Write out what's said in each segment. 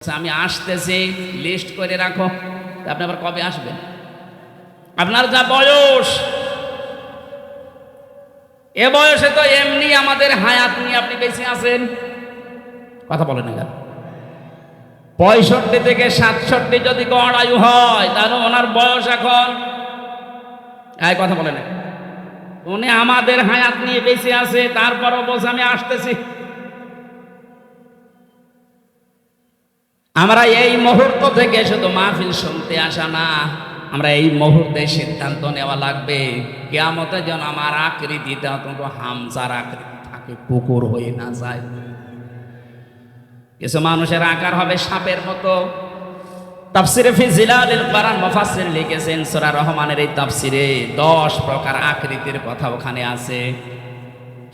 আমি আসতেছি, লিস্ট করে রাখো। আপনি আবার কবে আসবেন? আপনার যা বয়স, এ বয়সে তো এমনি আমাদের হায়াত নিয়ে আপনি বেঁচে আছেন। কথা বলেন না কেন? 65 থেকে 67 যদি গড় আয়ু হয়, তাহলে ওনার বয়স এখন কথা বলেন না। উনি আমাদের হায়াত নিয়ে বেঁচে আছে, তারপরও বলছে আমি আসতেছি। আমরা এই মুহূর্ত থেকে শুধু মাহফিল শুনতে আসা না, আমরা এই মুহূর্তে সিদ্ধান্ত নেওয়া লাগবে কিয়ামতে যেন আমার আকৃতিতে অন্তত হামজার আকৃতি থাকে, কুকুর হয়ে না যায়। কিছু মানুষের আকার হবে সাপের মতো। তাফসিরে ফি জিলালিল কোরআন মুফাসসির লিখেছেন, সূরা রহমানের এই তাফসিরে 10 প্রকার আকৃতির কথা ওখানে আছে।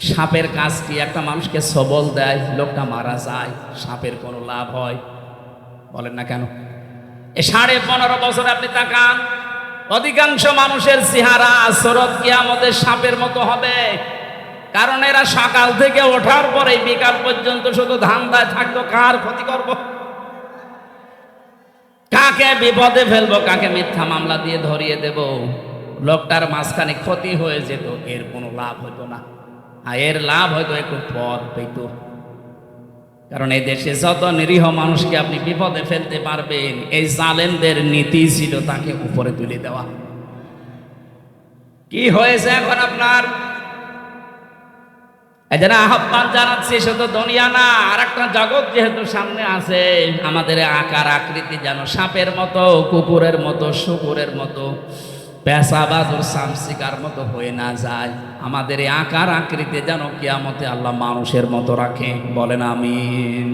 সাপের কাজ কি? একটা মানুষকে সবল দেয়, লোকটা মারা যায়, সাপের কোনো লাভ হয়? বলেন না কেন? 15.5 বছর আপনি তাকান, অধিকাংশ মানুষের চেহারা সুরত কিয়ামতের সাপের মতো হবে। কারণ এরা সকাল থেকে ওঠার পরে বিকাল পর্যন্ত শুধু ধান্দায় থাকতো, কার ক্ষতি করব, কাকে বিপদে ফেলবো, কাকে মিথ্যা মামলা দিয়ে ধরিয়ে দেব। লোকটার মাঝখানে ক্ষতি হয়ে যেত, এর কোনো লাভ হতো না। আর এর লাভ হয়তো একটু পদ পেত। কারণ এই দেশে যত নিরীহ মানুষকে আপনি বিপদে ফেলতে পারবেন, এই জালেমদের নীতি ছিল তাকে উপরে তুলে দেওয়া। কি হয়েছে এখন আপনার? এই জন্য আহ্বান জানাচ্ছি, শুধু দুনিয়া না, আর একটা জগৎ যেহেতু সামনে আছে, আমাদের আকার আকৃতি যেন সাপের মতো, কুকুরের মতো, শুকুরের মতো, পেশাবাদুর সামসিকার মতো হয়ে না যায়। আমাদের এই আকার আকৃতি যেন কিয়ামতে আল্লাহ মানুষের মতো রাখে। বলেন আমিন।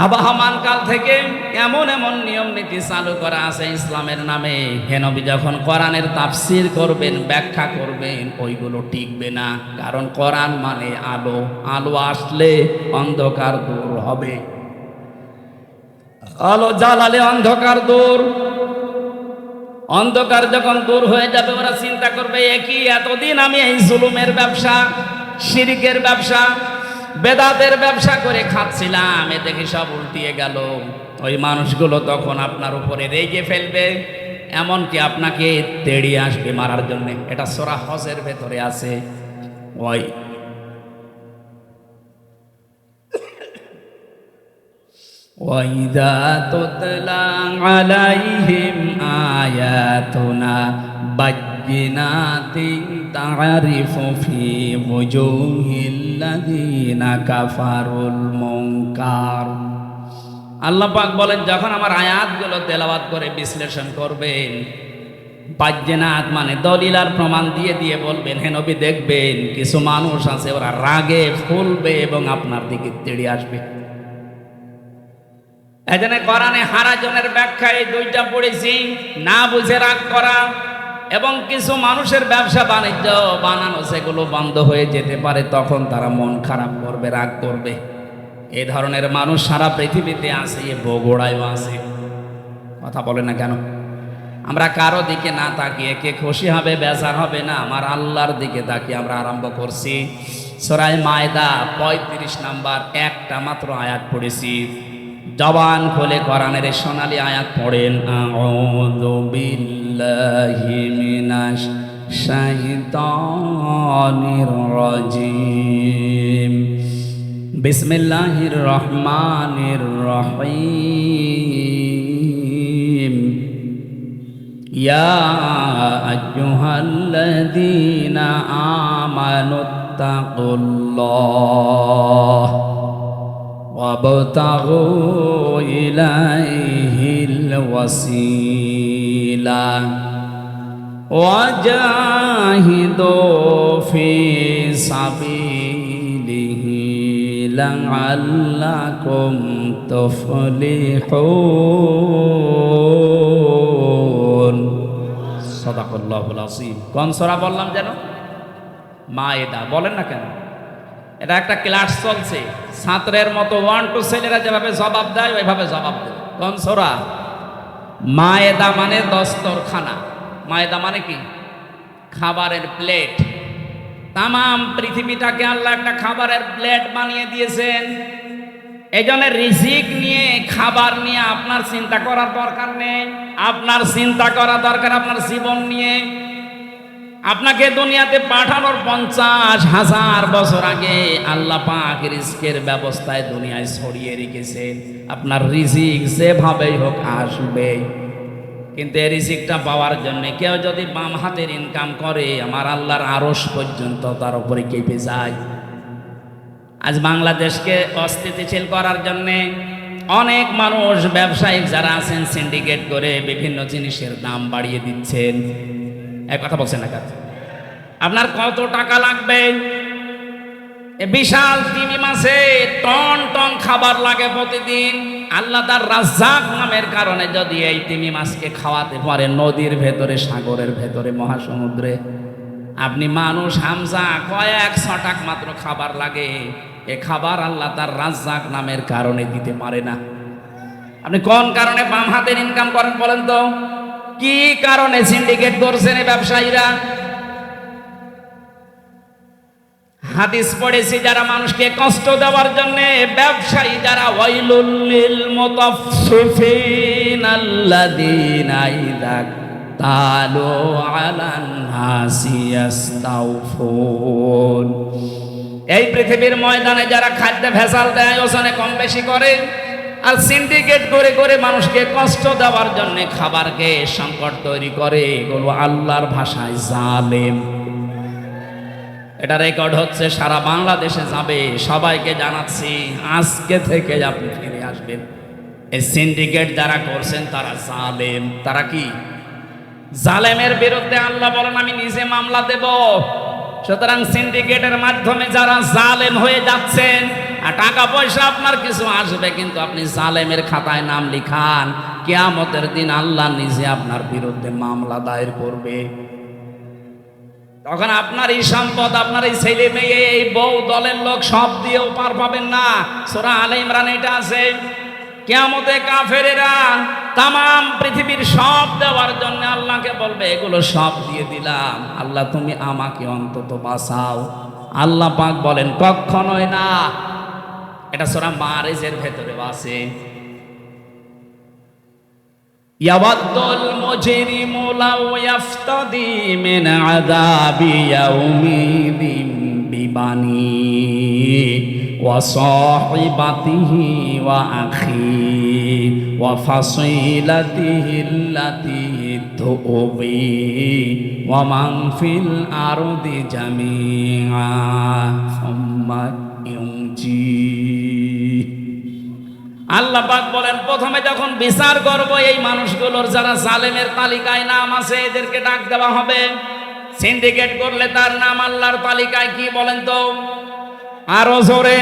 আবহমান কাল থেকে এমন এমন নিয়ম নীতি চালু করা আছে ইসলামের নামে। হে নবী, যখন কোরআনের তাফসীর করবেন, ব্যাখ্যা করবেন, ওইগুলো টিকবে না। কারণ কোরআন মানে আলো, আলো আসলে অন্ধকার দূর হবে। আলো জ্বালালে অন্ধকার দূর। অন্ধকার যখন দূর হয়ে যাবে, ওরা চিন্তা করবে একই এতদিন আমি এই জুলুমের ব্যবসা, শিরকের ব্যবসা, বেদাতের ব্যবসা করে খাচ্ছিলাম, এ দেখি সব উল্টিয়ে গেল। ওই মানুষগুলো তখন আপনার উপরে রেগে ফেলবে, এমনকি আপনাকে তেড়িয়ে আসবে মারার জন্য। এটা সূরা হজের ভেতরে আছে। ওই وَإِذَا تُتْلَى عَلَيْهِمْ آيَاتُنَا بَيِّنَاتٍ تَعْرِفُ فِي وُجُوهِ الَّذِينَ كَفَرُوا الْمُنكَرَ। আল্লাহ পাক বলেন, যখন আমার আয়াতগুলো তেলাওয়াত করে বিশ্লেষণ করবেন, বায়্যিনাত মানে দলিল আর প্রমাণ দিয়ে দিয়ে বলবেন, হে নবী দেখবেন কিছু মানুষ আছে ওরা রাগে ফুলবে এবং আপনার দিকে তেড়ে আসবে। এজন্য কোরআনে হারাজনের ব্যাখ্যায় দুইটা পড়েছি, না বুঝে রাগ করা এবং কিছু মানুষের ব্যবসা বাণিজ্য বানানো, সেগুলো বন্ধ হয়ে যেতে পারে, তখন তারা মন খারাপ করবে, রাগ করবে। এই ধরনের মানুষ সারা পৃথিবীতে আছে, এ বগুড়ায়ও আছে। কথা বলে না কেন? আমরা কারো দিকে না তাকিয়ে কে খুশি হবে বেজার হবে না, আমার আল্লাহর দিকে তাকিয়ে আমরা আরম্ভ করছি। সূরা মায়দা 35 নাম্বার একটা মাত্র আয়াত পড়েছি। জবান খুলে কোরআনের সোনালী আয়াত পড়েন, আউযু বিল্লাহি মিনাশ শাইতানির রাজিম, বিসমিল্লাহির রহমানির রহিম, ইয়া আইয়ুহাল্লাযীনা আমানুত্তাকুল্লাহ وابتغوا إليه الوسيلة وجاهدوا في سبيله لعلكم تفلحون। সাদাকাল্লাহুল আযীম। কোন সূরা বললাম যেন? মায়েদা। বলেন না কেন? এটা একটা ক্লাস চলছে, ছাত্রের মতো 1 টু ছেলেরা যেভাবে জবাব দেয় ওইভাবে জবাব দেয়। কোন সূরা? মায়েদা মানে দস্তরখানা। মায়েদা মানে কি? খাবারের প্লেট। তামাম পৃথিবীটাকে আল্লাহ একটা খাবারের প্লেট বানিয়ে দিয়েছেন। এই জন্য রিজিক নিয়ে, খাবার নিয়ে আপনার চিন্তা করার দরকার নেই। আপনার চিন্তা করা দরকার আপনার জীবন নিয়ে। আপনাকে দুনিয়াতে পাঠানোর 50,000 বছর আগে আল্লাহ পাক রিজিকের ব্যবস্থায় দুনিয়ায় ছড়িয়ে রেখেছেন। আপনার রিজিক যেভাবেই হোক আসবে, কিন্তু এই রিজিকটা পাওয়ার জন্য কেউ যদি বাম হাতের ইনকাম করে, আমার আল্লাহর আরশ পর্যন্ত তার উপরে কেঁপে যায়। আজ বাংলাদেশকে অস্থিতিশীল করার জন্য অনেক মানুষ, ব্যবসায়িক যারা আছেন, সিন্ডিকেট করে বিভিন্ন জিনিসের দাম বাড়িয়ে দিচ্ছেন। এক কথা বলছেন না কাজ, আপনার কত টাকা লাগবে? বিশাল তিমি মাছে টন টন খাবার লাগে প্রতিদিন। আল্লাহ তার রাজ্জাক নামের কারণে যদি এই তিমি মাছকে খাওয়াতে পারে নদীর ভেতরে, সাগরের ভেতরে, মহাসমুদ্রে, আপনি মানুষ হামজা কয়েক ছটাক মাত্র খাবার লাগে। এ খাবার আল্লাহ তার রাজ্জাক নামের কারণে দিতে পারে না। আপনি কোন কারণে বাম হাতের ইনকাম করেন বলেন তো? কি কারণে সিন্ডিকেট করছেন এই ব্যবসায়ীরা? হাদিস পড়েছি, যারা মানুষকে কষ্ট দেওয়ার জন্য ব্যবসায়ী যারা, ওয়াইলুল লিল মুতাফফিফিন আল্লাযীনা ইযা তালু আলান নাসি ইস্তাওফুন। এই পৃথিবীর ময়দানে যারা খাদ্য ভেজাল দেয়, ওজনে কম বেশি করে, আর সিন্ডিকেট করে করে মানুষকে কষ্ট দেওয়ার জন্য খাবারকে সংকট তৈরি করে, এগুলো আল্লাহর ভাষায় জালেম। এটা রেকর্ড হচ্ছে, সারা বাংলাদেশে যাবে, সবাইকে জানাচ্ছি আজকে থেকে আপনি ফিরে আসবেন। এই সিন্ডিকেট যারা করছেন তারা জালেম। তারা কি? জালেমের বিরুদ্ধে আল্লাহ বলেন আমি নিজে মামলা দেব। সুতরাং সিন্ডিকেটের মাধ্যমে যারা জালেম হয়ে যাচ্ছেন, আর টাকা পয়সা আপনার কিছু আসবে, কিন্তু আপনি জালেমের খাতায় নাম লিখান, কিয়ামতের দিন আল্লাহ নিজে আপনার বিরুদ্ধে মামলা দায়ের করবে। তখন আপনার এই সম্পদ, আপনার এই ছেলে মেয়ে, এই বউ, দলের লোক সব দিয়েও পার পাবেন না। সূরা আলে ইমরান এটা আছে, কিয়ামতে কাফেরেরা তামাম পৃথিবীর সব দেওয়ার জন্য আল্লাহকে বলবে এগুলো সব দিয়ে দিলাম, আল্লাহ তুমি আমাকে অন্তত বাঁচাও। আল্লাহ পাক বলেন কখনোই না। এটা সূরা মারিজের ভেতরে আছে। ইয়াওয়াদ্দুল মুজরিমু লাউ ইয়াফতাদি মিন আযাবি ইয়াউমিদিন বিবানি ওয়া সাহিবাতিহি ওয়া আখি ওয়া ফাসিলাতিহি আল্লাতী তুবি ওয়া মান ফিল আরদি জামিআ সুম্মা ইউনজি। আল্লাহ পাক বলেন প্রথমে যখন বিচার করব, এই মানুষগুলোর যারা জালেমের তালিকায় নাম আছে এদেরকে ডাক দেওয়া হবে। সিন্ডিকেট করলে তার নাম আল্লাহর তালিকায় কি বলেন তো? আরো জোরে,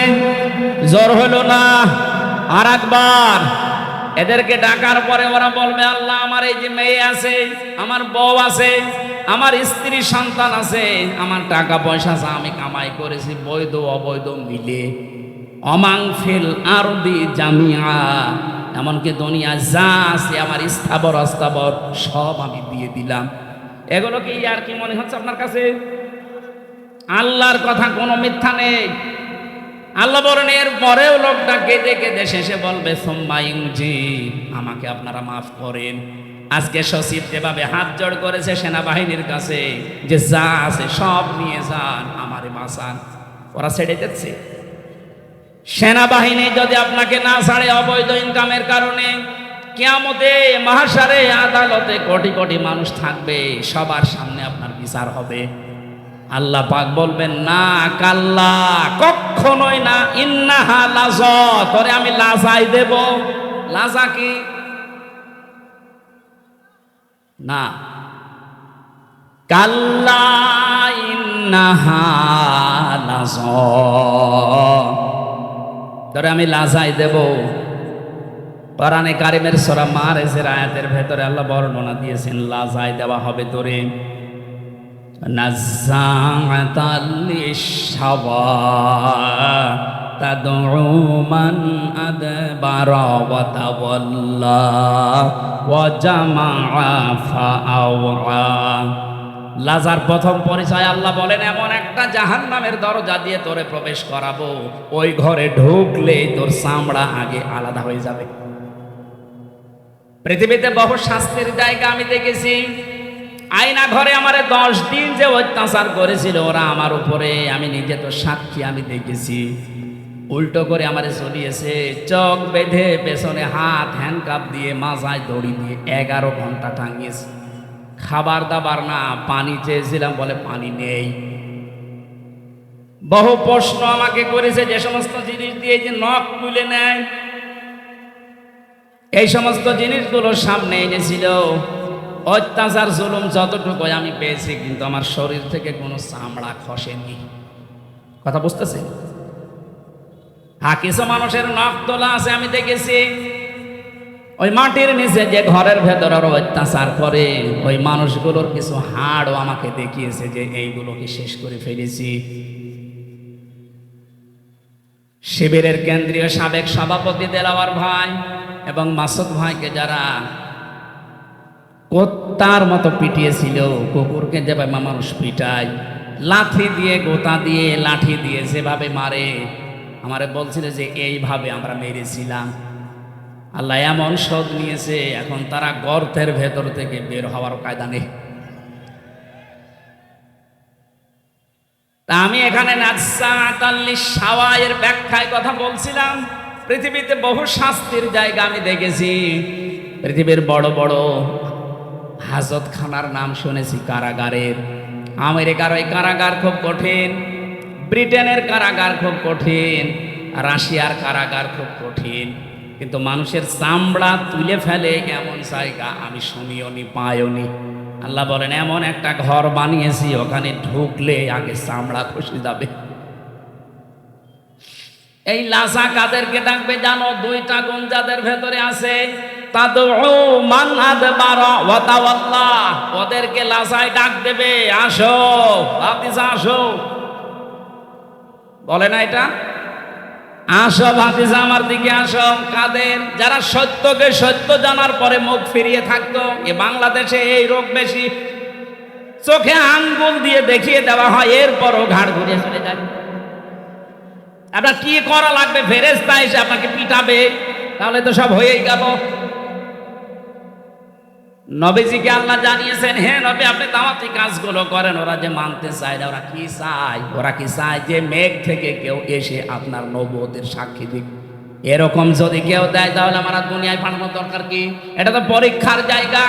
জোর হলো না, আর একবার। এদেরকে ডাকার পরে ওরা বলবে আল্লাহ আমার এই যে মেয়ে আছে, আমার বউ আছে, আমার স্ত্রী সন্তান আছে, আমার টাকা পয়সা আছে, আমি কামাই করেছি বৈধ অবৈধ মিলে, অমাং ফিল আরদি জামিআ, এমনকি দুনিয়া যা আছে আমার স্থাবর অস্থাবর সব আমি দিয়ে দিলাম। এগুলো কি আর কি মনে হচ্ছে আপনার কাছে? আল্লাহর কথা কোনো মিথ্যা নেই। আল্লাহ বলেন এর পরেও লোকটা কেঁদে কেঁদে শেষে বলবে সুম্মা ইউনজি, আমাকে আপনারা মাফ করেন। আজকে সচিব যেভাবে হাত জোড় করেছে সেনাবাহিনীর কাছে যে যা আছে সব নিয়ে যান, আমারে বাঁচান, ওরা ছেড়ে যাচ্ছে। সেনাবাহিনী যদি আপনাকে না ছাড়ে অবৈধ ইনকামের কারণে, কিয়ামতে মাহশারে আদালতে কোটি কোটি মানুষ থাকবে, সবার সামনে আপনার বিচার হবে। আল্লাহ পাক বলবেন না কাল্লা, কখনোই না, ইন্নাহা লাযা, তোরে আমি লাজাই দেব। লাজা কি? না, কাল্লা ইন্নাহা লাযা, তোরে আমি লাজাই দেব। কোরআনে কারিমের সূরা মারিজের আয়াতের ভেতরে আল্লাহ বর্ণনা দিয়েছেন লাজাই দেওয়া হবে তোরে। নাযাআতাল লিশাওয়া তাদউ মান আদবারা ওয়া তাওয়াল্লা ওয়া জামাআ ফাআওয়া। লাজার প্রথম পরিচয় আল্লাহ বলেন, এমন একটা জাহান্নামের দরজা দিয়ে তোরে প্রবেশ করাবো, ওই ঘরে ঢুকলে তোর চামড়া আগে আলাদা হয়ে যাবে। পৃথিবীতে বহু শাস্তির জায়গা আমি দেখেছি। আয়না ঘরে আমারে 10 দিন যে অত্যাচার করেছিল ওরা আমার উপরে, আমি নিজে তো সাক্ষী, আমি দেখেছি। উল্টো করে আমারে চলিয়েছে, চোখ বেঁধে পেছনে হাত হ্যান্ডকাপ দিয়ে মাথায় দড়ি দিয়ে 11 ঘন্টা টাঙিয়েছে। খাবার দাবার না, পানি চেয়েছিলাম, বলে পানি নেই। বহু প্রশ্ন আমাকে করেছে, যে সমস্ত জিনিস দিয়ে যে নখ তুলে নেয়, এই সমস্ত জিনিসগুলো সামনে এনেছিল। অত্যাচার জুলুম যতটুকু আমি পেয়েছি, কিন্তু আমার শরীর থেকে কোনো চামড়া খসেনি। কথা বুঝতেছে? হ্যাঁ, কিছু মানুষের নখ তোলা আছে আমি দেখেছি। ওই মাটির নিচে যে ঘরের ভেতর আরো অত্যাচার করে, ওই মানুষগুলোর কিছু হাড়ও আমাকে দেখিয়েছে যে এইগুলোকে শেষ করে ফেলেছি। শিবিরের কেন্দ্রীয় সাবেক সভাপতি দেলাওয়ার ভাই এবং মাসুদ ভাইকে যারা কুত্তার মতো পিটিয়েছিল, কুকুরকে যেভাবে মানুষ পিটায়, লাঠি দিয়ে, গোতা দিয়ে, লাঠি দিয়ে যেভাবে মারে, আমারে বলছিল যে এইভাবে আমরা মেরেছিলাম। আল্লাহ এমন শোধ নিয়েছে, এখন তারা গর্তের ভেতর থেকে বের হওয়ার কায়দা নেই। তা আমি এখানে সাওয়ায়ের ব্যাখ্যায় কথা বলছিলাম। পৃথিবীতে বহু শাস্তির জায়গা আমি দেখেছি। পৃথিবীর বড় বড় হাজতখানার নাম শুনেছি, কারাগারের। আমেরিকার ওই কারাগার খুব কঠিন, ব্রিটেনের কারাগার খুব কঠিন, রাশিয়ার কারাগার খুব কঠিন। কিন্তু মানুষের চামড়া তুলে ফেলে এমন জায়গা আমি শুনিওনি, পাইওনি। আল্লাহ বলেন, এমন একটা ঘর বানিয়েছি, ওখানে ঢুকলে আগে চামড়া খসে যাবে। এই লাসা কাদেরকে ডাকবে জানো? 2টা গুণ যাদের ভেতরে আছে, ওদেরকে লাসায় ডাক দেবে, আসো ভাতিজা আসো। বলে না এটা? আসো ভাতিজা আমার দিকে আসো। কাদের? যারা সত্যকে সত্য জানার পরে মুখ ফিরিয়ে থাকতো। এ বাংলাদেশে এই রোগ বেশি, চোখে আঙ্গুল দিয়ে দেখিয়ে দেওয়া হয়, এরপরও ঘাড় ঘুরে চলে যায়। আপনার কি করা লাগবে? ফেরেশতা এসে আপনাকে পিটাবে, তাহলে তো সব হয়েই গেল। নবীজিকে আল্লাহ জানিয়েছেন, হে নবী, আপনি দাওয়াতি কাজগুলো করেন। ওরা যে মানতে চায় না, ওরা কি চায়? ওরা কি চায় যে মেঘ থেকে কেউ এসে আপনার নবুয়তের সাক্ষী দিক। এরকম যদি কেউ দেয়, তাহলে আমার দুনিয়ায় পাঠানোর দরকার কি? এটা তো পরীক্ষার জায়গা।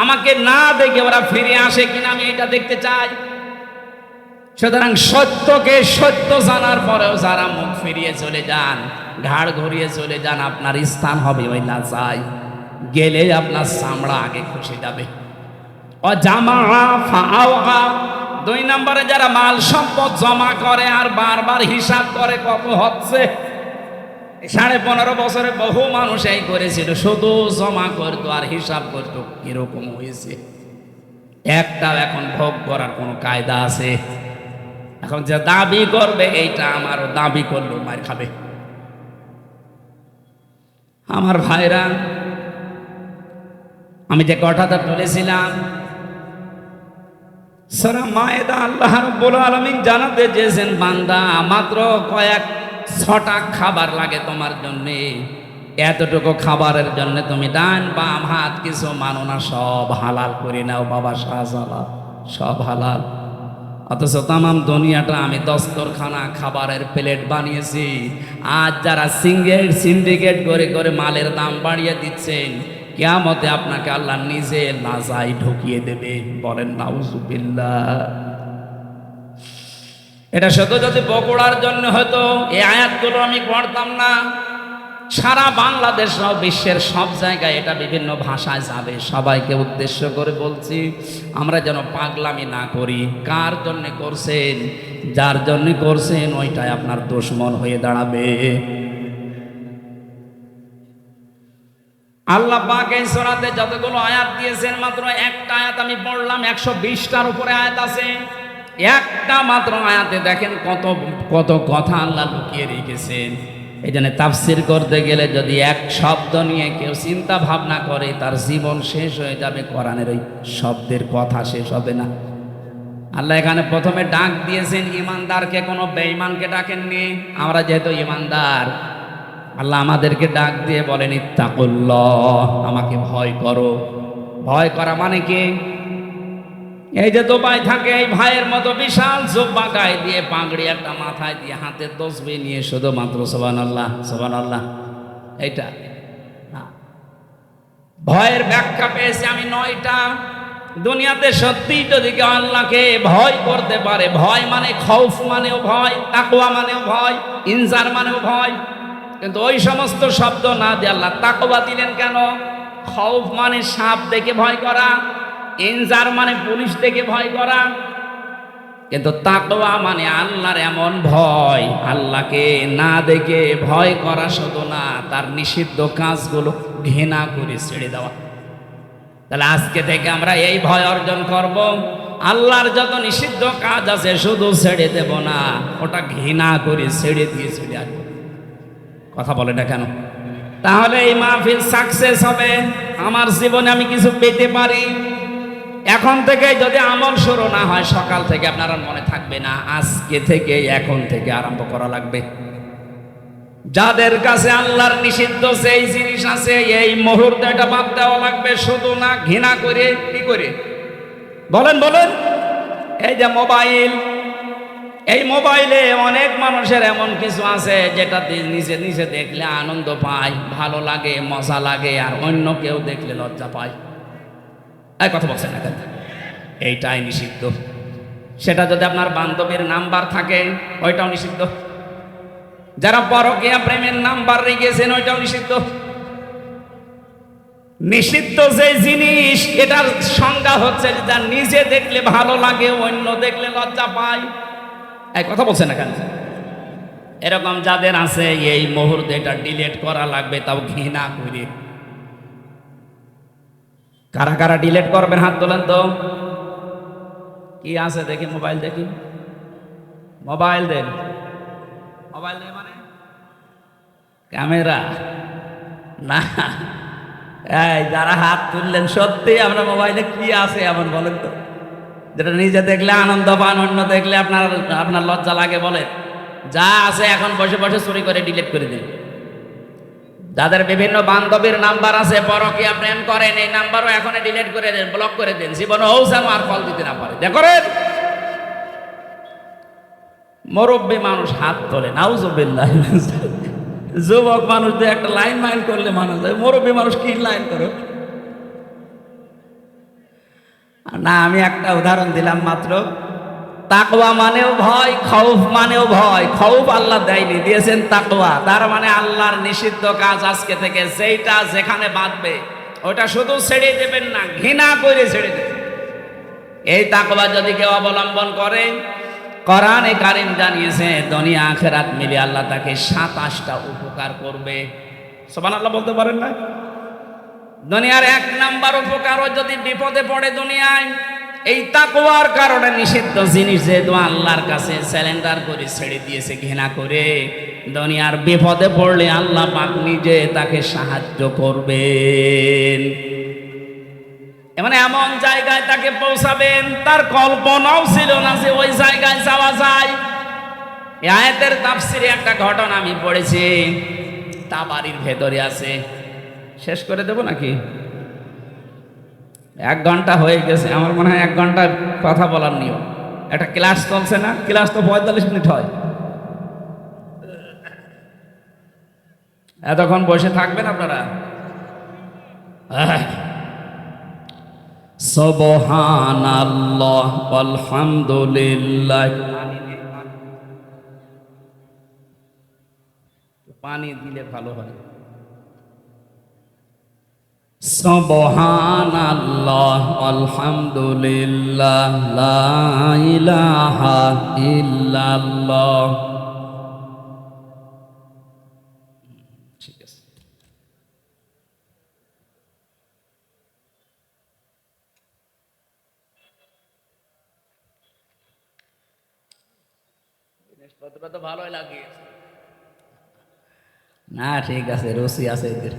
আমাকে না দেখে ওরা ফিরে আসে কিনা আমি এটা দেখতে চাই। সুতরাং সত্যকে সত্য জানার পরেও যারা মুখ ফিরিয়ে চলে যান, ঘাড় ঘুরিয়ে চলে যান, আপনার স্থান হবে ওই লাজায়। গেলে আপনার চামড়া আগে খসে যাবে। ও জামা ফাআওয়া, 2 নম্বরে যারা মাল সম্পদ জমা করে আর বারবার হিসাব করে কত হচ্ছে। 15.5 বছরে বহু মানুষ এই করেছিল, শুধু জমা করতো আর হিসাব করতো কিরকম হয়েছে। একটাও এখন ভোগ করার কোনো কায়দা আছে? এখন যে দাবি করবে এইটা আমারও, দাবি করলো মার খাবে। আমার ভাইরা, আমি যে কথাটা বলেছিলাম, সূরা মায়েদা আল্লাহ রাব্বুল আলামিন জানাতে চেয়েছেন, বান্দা মাত্র 6টা খাবার লাগে তোমার জন্যে। এতটুকু খাবারের জন্য তুমি ডান বাম হাত কিছু মানো না, সব হালাল করে নাও বাবা, শাহজালাল সব হালাল। অথচ তামাম দুনিয়াটা আমি দস্তরখানা খাবারের প্লেট বানিয়েছি। আজ যারা সিন্ডিকেট করে করে মালের দাম বাড়িয়ে দিচ্ছেন, কিয়ামতে আপনাকে আল্লাহ নিজে লাজায় ঢুকিয়ে দেবে। বলেন নাউজুবিল্লাহ। এটা শুধু যদি বগুড়ার জন্য হতো, এই আয়াতগুলো আমি পড়তাম না। সারা বাংলাদেশ সহ বিশ্বের সব জায়গায় এটা বিভিন্ন ভাষায় যাবে। সবাইকে উদ্দেশ্য করে বলছি, আমরা যেন পাগলামি না করি। কার জন্য করছেন? যার জন্য করছেন ওইটাই আপনার দুশমন হয়ে দাঁড়াবে। আল্লাহ পাক এই সূরাতে যতগুলো আয়াত দিয়েছেন, মাত্র একটা আয়াত আমি পড়লাম। 120টার উপরে আয়াত আছে। একটা মাত্র আয়াতে দেখেন কত কত কথা আল্লাহ লুকিয়ে রেখেছেন। এই জন্য তাফসির করতে গেলে যদি এক শব্দ নিয়ে কেউ চিন্তা ভাবনা করে, তার জীবন শেষ হয়ে যাবে। কোরআনের ওই শব্দের কথা শেষ হবে না। আল্লাহ এখানে প্রথমে ডাক দিয়েছেন ইমানদারকে, কোনো বেঈমানকে ডাকেননি। আমরা যেহেতু ইমানদার, আল্লাহ আমাদেরকে ডাক দিয়ে বলেন ইত্তাকুল্লাহ, আমাকে ভয় করো। ভয় করা মানে কি? এই যে দোবাই থাকে, এই ভাইয়ের মতো বিশাল জুব্বা গায়ে দিয়ে, পাগড়ি একটা মাথায় দিয়ে, হাতে তসবিহ নিয়ে শুধুমাত্র সুবহানাল্লাহ সুবহানাল্লাহ, এইটা না। ভয়ের ব্যাখ্যা পেয়েছি আমি 9টা। দুনিয়াতে সত্যিই যদি কেউ আল্লাহকে ভয় করতে পারে, ভয় মানে খৌফ মানেও ভয়, তাকওয়া মানেও ভয়, ইনজার মানেও ভয়, কিন্তু ওই সমস্ত শব্দ না দিয়ে আল্লাহ তাকওয়া দিলেন কেন? খৌফ মানে সাপ দেখে ভয় করা, ইনজার মানে পুলিশ দেখে ভয় করা, কিন্তু তাকওয়া মানে আল্লাহর এমন ভয়, আল্লাহকে না দেখে ভয় করা শুধু না, তার নিষিদ্ধ কাজগুলো ঘৃণা করে ছেড়ে দেওয়া। তাহলে আজকে থেকে আমরা এই ভয় অর্জন করব, আল্লাহর যত নিষিদ্ধ কাজ আছে শুধু ছেড়ে দেব না, ওটা ঘৃণা করে ছেড়ে দিয়ে ছেড়ে আসবো। কথা বলে না কেন? তাহলে এই মাহফিল সাকসেস হবে, আমার জীবনে আমি কিছু পেতে পারি। এখন থেকে যদি আমল শুরু না হয়, সকাল থেকে আপনারা মনে থাকবে না, আজকে থেকে এখন থেকে আরম্ভ করা লাগবে। যাদের কাছে আল্লাহর নিষিদ্ধ সেই জিনিস আছে, এই মুহূর্তে এটা বাদ দেওয়া লাগবে, শুধু না ঘৃণা করে। কি করে বলেন বলেন? এই যে মোবাইল, এই মোবাইলে অনেক মানুষের এমন কিছু আছে যেটা নিজে নিজে দেখলে আনন্দ পায়, ভালো লাগে, মজা লাগে, আর অন্য কেউ দেখলে লজ্জা পায়। এই কথা বলছেন না কেন? এইটাই নিষিদ্ধ। সেটা যদি আপনার বান্ধবীর নাম্বার থাকে, ওইটাও নিষিদ্ধ। যারা পরকীয়া প্রেমের নাম্বার রেখেছেন, ওইটাও নিষিদ্ধ। নিষিদ্ধ যে জিনিস, এটার সংজ্ঞা হচ্ছে যা নিজে দেখলে ভালো লাগে, অন্য দেখলে লজ্জা পায়। এই কথা বলছেন না কেন? এরকম যাদের আছে, এই মুহূর্তে এটা ডিলিট করা লাগবে, তাও ঘৃণা করে। কারা কারা ডিলিট করবেন হাত তোলেন তো। কি আছে দেখি, মোবাইল দেখি, মোবাইল দেন। মোবাইল নেই মানে ক্যামেরা না। এই যারা হাত তুললেন, সত্যি আপনার মোবাইলে কি আছে এমন বলেন তো, যেটা নিজে দেখলে আনন্দ পান, অন্য দেখলে আপনার লজ্জা লাগে? বলেন। যা আছে এখন বসে বসে চুরি করে ডিলিট করে দিন। যাদের বিভিন্ন বান্ধবীর নাম্বার আছে, পরকীয়া প্রেম করেন, এই নাম্বারও এখন ডিলিট করে দেন, ব্লক করে দেন, জীবনে যেন আর কল দিতে না পারে। দেখেন, মুরব্বী মানুষ হাত তোলে, নাউজুবিল্লাহ। যুবক মানুষ দিয়ে একটা লাইন মাইন করলে মানুষ যায়, মুরব্বী মানুষ কি লাইন করো না। আমি একটা উদাহরণ দিলাম মাত্র। তাকওয়া মানেও ভয়, খৌফ মানেও ভয়। খৌফ আল্লাহ দেয়নি, দিয়েছেন তাকওয়া। তার মানে আল্লাহর নিষিদ্ধ কাজ আজকে থেকে যেটা যেখানে বাঁধবে, ওটা শুধু ছেড়ে দেবেন না, ঘৃণা করে ছেড়ে দেবেন। এই তাকওয়া যদি কেউ অবলম্বন করে, কোরআনে কারীম জানিয়েছে দুনিয়া আখিরাত মিলে আল্লাহ তাকে 27টা উপকার করবে। সুবহানাল্লাহ বলতে পারেন না? দুনিয়ার 1 নাম্বার উপকারও যদি বিপদে পড়ে দুনিয়ায়, এই তাকওয়ার কারণে নিষিদ্ধ জিনিস যেহেতু আল্লাহর কাছে স্যালেন্ডার করে ছেড়ে দিয়েছে ঘৃণা করে, দুনিয়ার বিপদে পড়লে আল্লাহ পাক নিজে তাকে সাহায্য করবেন। মানে এমন জায়গায় তাকে পৌঁছাবেন, তার কল্পনাও ছিল না যে ওই জায়গায় যাওয়া যায়। এই আয়াতের তাফসিরে একটা ঘটনা আমি পড়েছি, তাবারির ভেতরে আছে। শেষ করে দেব নাকি? 1 ঘন্টা হয়ে গেছে, আমার মনে হয় 1 ঘন্টা কথা বলার নিয়ম। একটা ক্লাস চলছে না, ক্লাস তো 45 মিনিট হয়। এতক্ষণ বসে থাকবেন আপনারা? সুবহানাল্লাহ আলহামদুলিল্লাহ। পানি দিলে ভালো হয়। সুবহানাল্লাহ আলহামদুলিল্লাহ লা ইলাহা ইল্লাল্লাহ। ঠিক আছে। জিনিসপত্র তো ভালোই লাগিয়েছে না? ঠিক আছে, রুচি আছে এদের।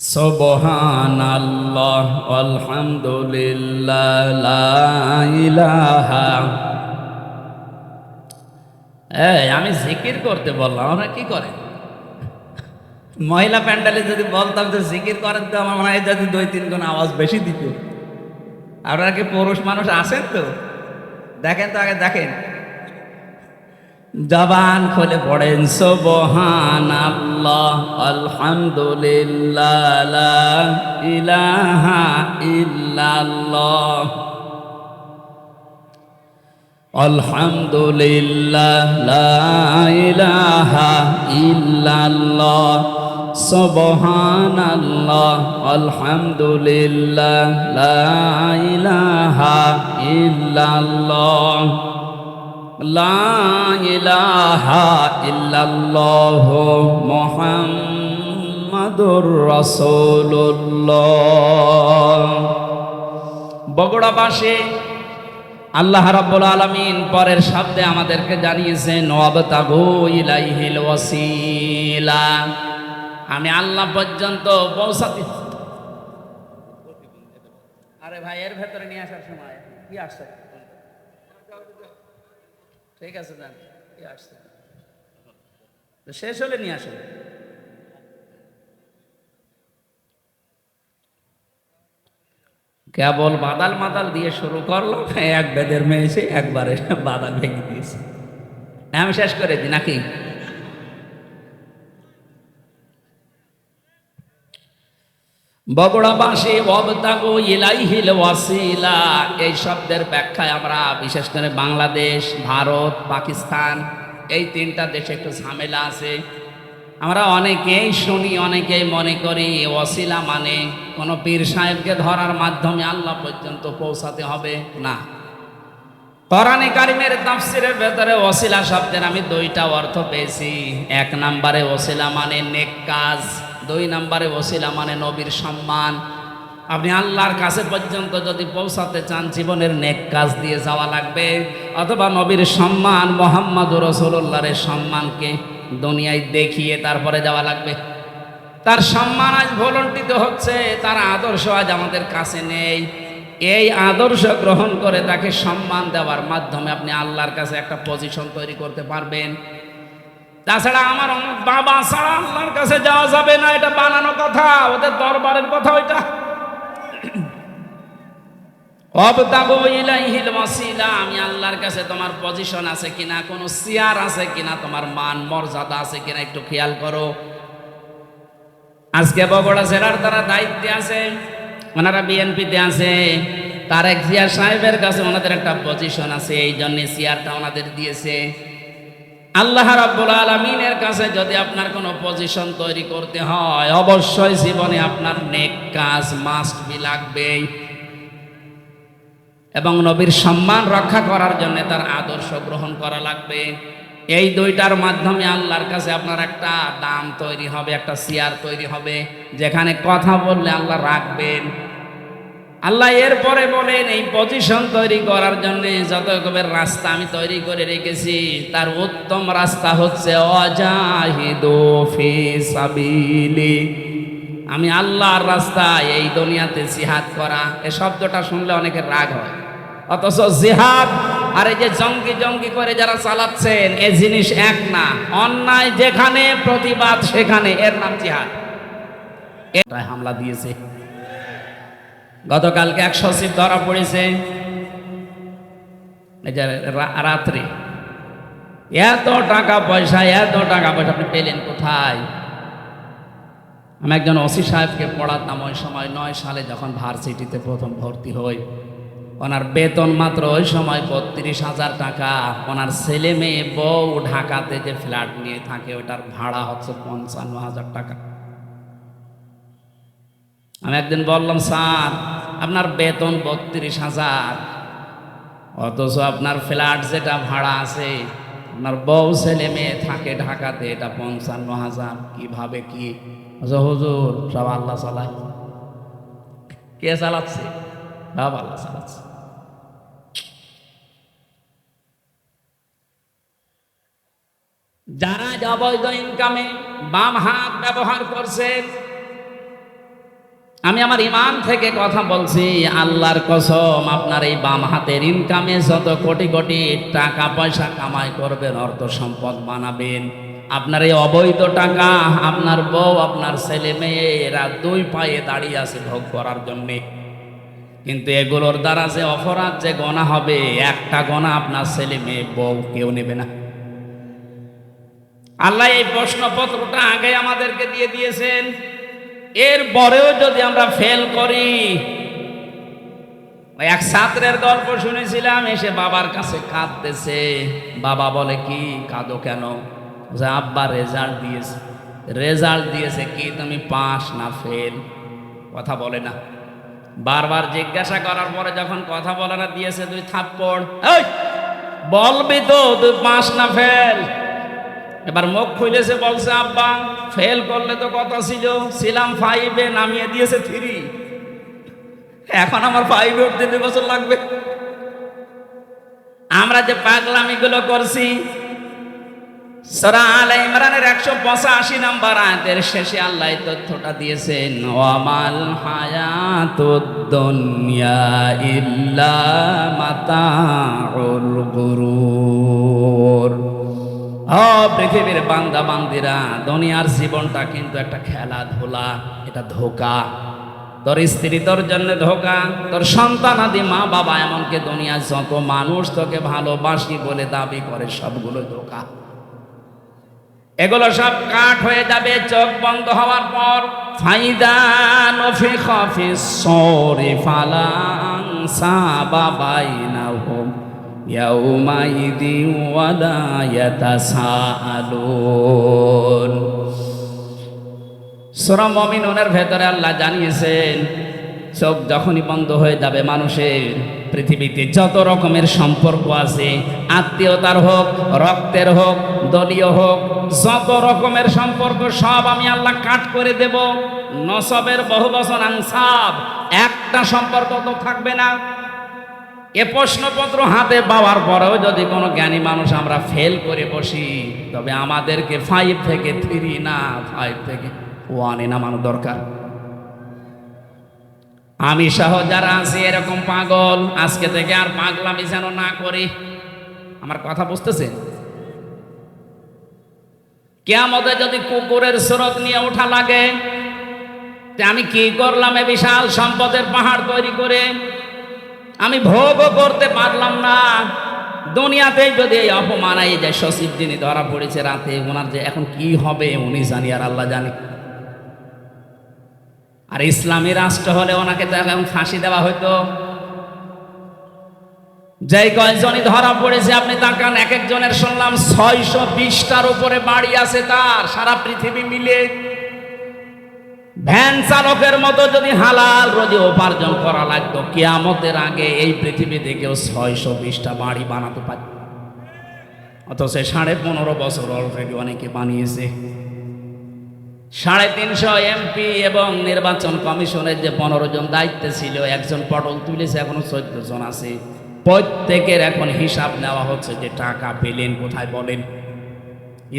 সুবহানাল্লাহ আলহামদুলিল্লাহ লা ইলাহা। আমি জিকির করতে বললাম, আমরা কি করেন? মহিলা প্যান্ডেলে যদি বলতাম যে জিকির করেন, তো আমার মনে হয় যদি 2-3 গুণ আওয়াজ বেশি দিত। আপনারা কি পুরুষ মানুষ আছেন? তো দেখেন, তো আগে দেখেন, জবান খুলে পড়েন সুবহানাল্লাহ আলহামদুলিল্লাহ লা ইলাহা ইল্লাল্লাহ আলহামদুলিল্লাহ লা ইলাহা ইল্লাল্লাহ সুবহানাল্লাহ আলহামদুলিল্লাহ লা ইলাহা ইল্লাল্লাহ লা ইলাহা ইল্লাল্লাহ মুহাম্মাদুর রাসূলুল্লাহ। বগুড়াবাসী আল্লাহ রাব্বুল আলামিন পরের শব্দে আমাদেরকে জানিয়েছেন ওয়াবতাগু ইলাইহিল ওয়াসিলা। আমি আল্লাহ পর্যন্ত পৌঁছাতে। আরে ভাই, এর ভেতরে নিয়ে আসার সময় কি আসছে? ঠিক আছে, জান কি আসছে, শেষ হলে নিয়ে আসেন। কেবল বাদাল মাদাল দিয়ে শুরু করলো, এক বেদের মেয়ে এসে একবারে বাদাল ভেঙে দিয়েছে। আমি শেষ করে দিই নাকি? বগুড়াবাসী ওয়াবতাগু ইলাইহিল ওয়াসিলা, এই শব্দের ব্যাখ্যায় আমরা বিশেষ করে বাংলাদেশ, ভারত, পাকিস্তান, এই 3টা দেশে একটু ঝামেলা আছে। আমরা অনেকেই শুনি, অনেকেই মনে করি ওয়াসিলা মানে কোনো পীর সাহেবকে ধরার মাধ্যমে আল্লাহ পর্যন্ত পৌঁছাতে হবে। না, কোরআনে কারিমের তাফসিরের ভেতরে ওয়াসিলা শব্দের আমি 2টা অর্থ পেয়েছি। 1 নম্বরে ওয়াসিলা মানে নেক কাজ, 2 নম্বরে ওয়াসিলা মানে নবীর সম্মান। আপনি আল্লাহর কাছে পর্যন্ত যদি পৌঁছাতে চান, জীবনের নেক কাজ দিয়ে যাওয়া লাগবে, অথবা নবীর সম্মান, মুহাম্মদুর রাসূলুল্লাহর সম্মানকে দুনিয়ায় দেখিয়ে তারপরে যাওয়া লাগবে। তার সম্মান আজ ভুলণ্ঠিত হচ্ছে, তার আদর্শ আজ আমাদের কাছে নেই। এই আদর্শ গ্রহণ করে তাকে সম্মান দেওয়ার মাধ্যমে আপনি আল্লাহর কাছে একটা পজিশন তৈরি করতে পারবেন। তাছাড়া আমার অমুক বাবা ছাড়া আল্লাহর কাছে যাওয়া যাবে না, এটা বানানো কথা, ওদের দরবারের কথা ওইটা। ওয়াবতাগু ইলাইহিল ওয়াসিলা, আমি আল্লাহর কাছে তোমার পজিশন আছে কিনা, কোনো চেয়ার আছে কিনা, তোমার মান মর্যাদা আছে কিনা একটু খেয়াল করো। আজকে বগুড়া জেলার তারা দায়িত্বে আছে, ওনারা বিএনপিতে আছে, তারেক জিয়া সাহেবের কাছে ওনাদের একটা পজিশন আছে, এই জন্য চেয়ারটা ওনাদের দিয়েছে। আল্লাহ রাব্বুল আলামিনের কাছে যদি আপনার কোনো পজিশন তৈরি করতে হয়, অবশ্যই জীবনে আপনার নেক কাজ মাস্ট বি লাগবেই, এবং নবীর সম্মান রক্ষা করার জন্য তার আদর্শ গ্রহণ করা লাগবে। এই 2টার মাধ্যমে আল্লাহর কাছে আপনার একটা দাম তৈরি হবে, একটা চেয়ার তৈরি হবে, যেখানে কথা বললে আল্লাহ রাখবেন। আল্লাহ এরপরে বলেন, এই পজিশন তৈরি করার জন্য যত রকমের রাস্তা আমি তৈরি করে রেখেছি, তার উত্তম রাস্তা হচ্ছে ওয়াজাহিদু ফি সাবিলি, আমি আল্লাহর রাস্তায় এই দুনিয়াতে জিহাদ করা। এই শব্দটা শুনলে অনেকের রাগ হয়, অথচ জিহাদ আর এই যে জঙ্গি জঙ্গি করে যারা চালাচ্ছেন, এই জিনিস এক না। অন্যায় যেখানে, প্রতিবাদ সেখানে, এর নাম জিহাদ। এটাই হামলা দিয়েছে। গতকালকে এক সচিব ধরা পড়েছে, এই যে রাত্রে এত টাকা পয়সা আপনি পেলেন কোথায়? আমি একজন ওসি সাহেবকে পড়াতাম, ওই সময় 9 সালে যখন ভার্সিটিতে প্রথম ভর্তি হই। ওনার বেতন মাত্র ওই সময় 32,000 টাকা। ওনার ছেলে মেয়ে বউ ঢাকাতে যে ফ্ল্যাট নিয়ে থাকে, ওটার ভাড়া হচ্ছে 55,000 টাকা। আমি একদিন বললাম, স্যার আপনার বেতন 32,000, অথচ আপনার ফ্ল্যাট যেটা ভাড়া আছে, আপনার বউ ছেলে মেয়ে থাকে ঢাকাতে, এটা 55,000, কিভাবে কি? হুজুর সব আল্লাহ চালায়। কে চালাচ্ছে? সব আল্লাহ চালাচ্ছে। যারা অবৈধ ইনকামে বাম হাত ব্যবহার করছেন, আমি আমার ইমান থেকে কথা বলছি, আল্লাহর কসম, আপনার এই বাম হাতের ইনকামে যত কোটি কোটি টাকা পয়সা কামাই করবেন, অর্থ সম্পদ বানাবেন, আপনার এই অবৈধ টাকা আপনার বউ আপনার ছেলে মেয়েরা দুই পায়ে দাঁড়িয়ে আছে ভোগ করার জন্যে। কিন্তু এগুলোর দ্বারা যে অপরাধ যে গোনা হবে, একটা গোনা আপনার ছেলে মেয়ে বউ কেউ নেবে না। আল্লাহ এই প্রশ্নপত্রটা আগে আমাদেরকে দিয়ে দিয়েছেন। এর পরেও যদি আমরা ফেল করি, এক ছাত্রের গল্প শুনেছিলাম, এসে বাবার কাছে কাঁদতেছে। বাবা বলে, কি কাঁদো কেন? যে আব্বা রেজাল্ট দিয়েছে। রেজাল্ট দিয়েছে কি, তুমি পাস না ফেল? কথা বলে না। বারবার জিজ্ঞাসা করার পরে যখন কথা বলে না, দিয়েছে তুই থাপ্পড়। এই বলবি তো তুই পাস না ফেল? এবার মুখ খুলেছে, বলছে আব্বা ফেল করলে তো কথা ছিলাম 5-এ, নামিয়ে দিয়েছে 3। এখন আমার 5-এ উঠতে 2 বছর লাগবে। আমরা যে পাগলামিগুলো করছি, সূরা আলে ইমরানের 185 নম্বর আয়াতের শেষে আল্লাহ এই তথ্যটা দিয়েছেন, ওয়ামাল হায়াতুদ দুনিয়া ইল্লা মাতাউল গুরুর। ও পৃথিবীর বান্দা বান্দিরা, দুনিয়ার জীবনটা কিন্তু একটা খেলাধুলা, এটা ধোঁকা। তোর স্ত্রী তোর জন্য ধোঁকা, তোর সন্তানাদি মা বাবা, এমনকি দুনিয়ার যত মানুষ তোকে ভালোবাসি বলে দাবি করে, সবগুলো ধোঁকা। এগুলো সব কাঠ হয়ে যাবে চোখ বন্ধ হওয়ার পর। ফাইদা নফিখা ফিস সূরি ফালা আনসাবা বাইনাহুম ইয়াউমাইযি ওয়ালা ইয়াতাসাআলুন। সূরা মুমিনুনের ভেতরে আল্লাহ জানিয়েছেন, চোখ যখনই বন্ধ হয়ে যাবে মানুষের, পৃথিবীতে যত রকমের সম্পর্ক আছে, আত্মীয়তার হোক, রক্তের হোক, দলীয় হোক, যত রকমের সম্পর্ক সব আমি আল্লাহ কাট করে দেব। নসবের বহু বচন আনসাব, একটা সম্পর্ক তো থাকবে না। এ প্রশ্নপত্র হাতে পাওয়ার পরেও যদি কোনো জ্ঞানী মানুষ আমরা ফেল করে বসি, তবে আমাদেরকে 5 থেকে 3 না 5 থেকে 1-এ নামানো দরকার। আমি সহ যারা আছি এরকম পাগল, আজকে থেকে আর পাগলামি যেন না করি। আমার কথা বুঝতেছেন? কিয়ামতে যদি কুকুরের সুরত নিয়ে ওঠা লাগে, আমি কি করলাম এ বিশাল সম্পদের পাহাড় তৈরি করে, আমি ভোগও করতে পারলাম না। দুনিয়াতেই যদি এই অপমান, এই যে সচিব যিনি ধরা পড়েছে রাতে, ওনার যে এখন কি হবে উনি জানি আর আল্লাহ জানে। আর ইসলামী রাষ্ট্র হলে ওনাকে তো এখন ফাঁসি দেওয়া হইতো। যেই কয়েকজনই ধরা পড়েছে আপনি তাকান, এক একজনের শুনলাম 620টার উপরে বাড়ি আছে তার, সারা পৃথিবী মিলে। ভ্যান চালকের মতো যদি হালাল রোজে উপার্জন করা লাগতো, কিয়ামতের আগে এই পৃথিবীতে কেউ 620টা বাড়ি বানাতে পারে। অথচ 15.5 বছর অলরেডি অনেকে বানিয়েছে। 350 এমপি এবং নির্বাচন কমিশনের যে 15 জন দায়িত্বে ছিল, একজন পটল তুলেছে, এখনো 14 জন আছে। প্রত্যেকের এখন হিসাব নেওয়া হচ্ছে যে টাকা পেলেন কোথায় বলেন।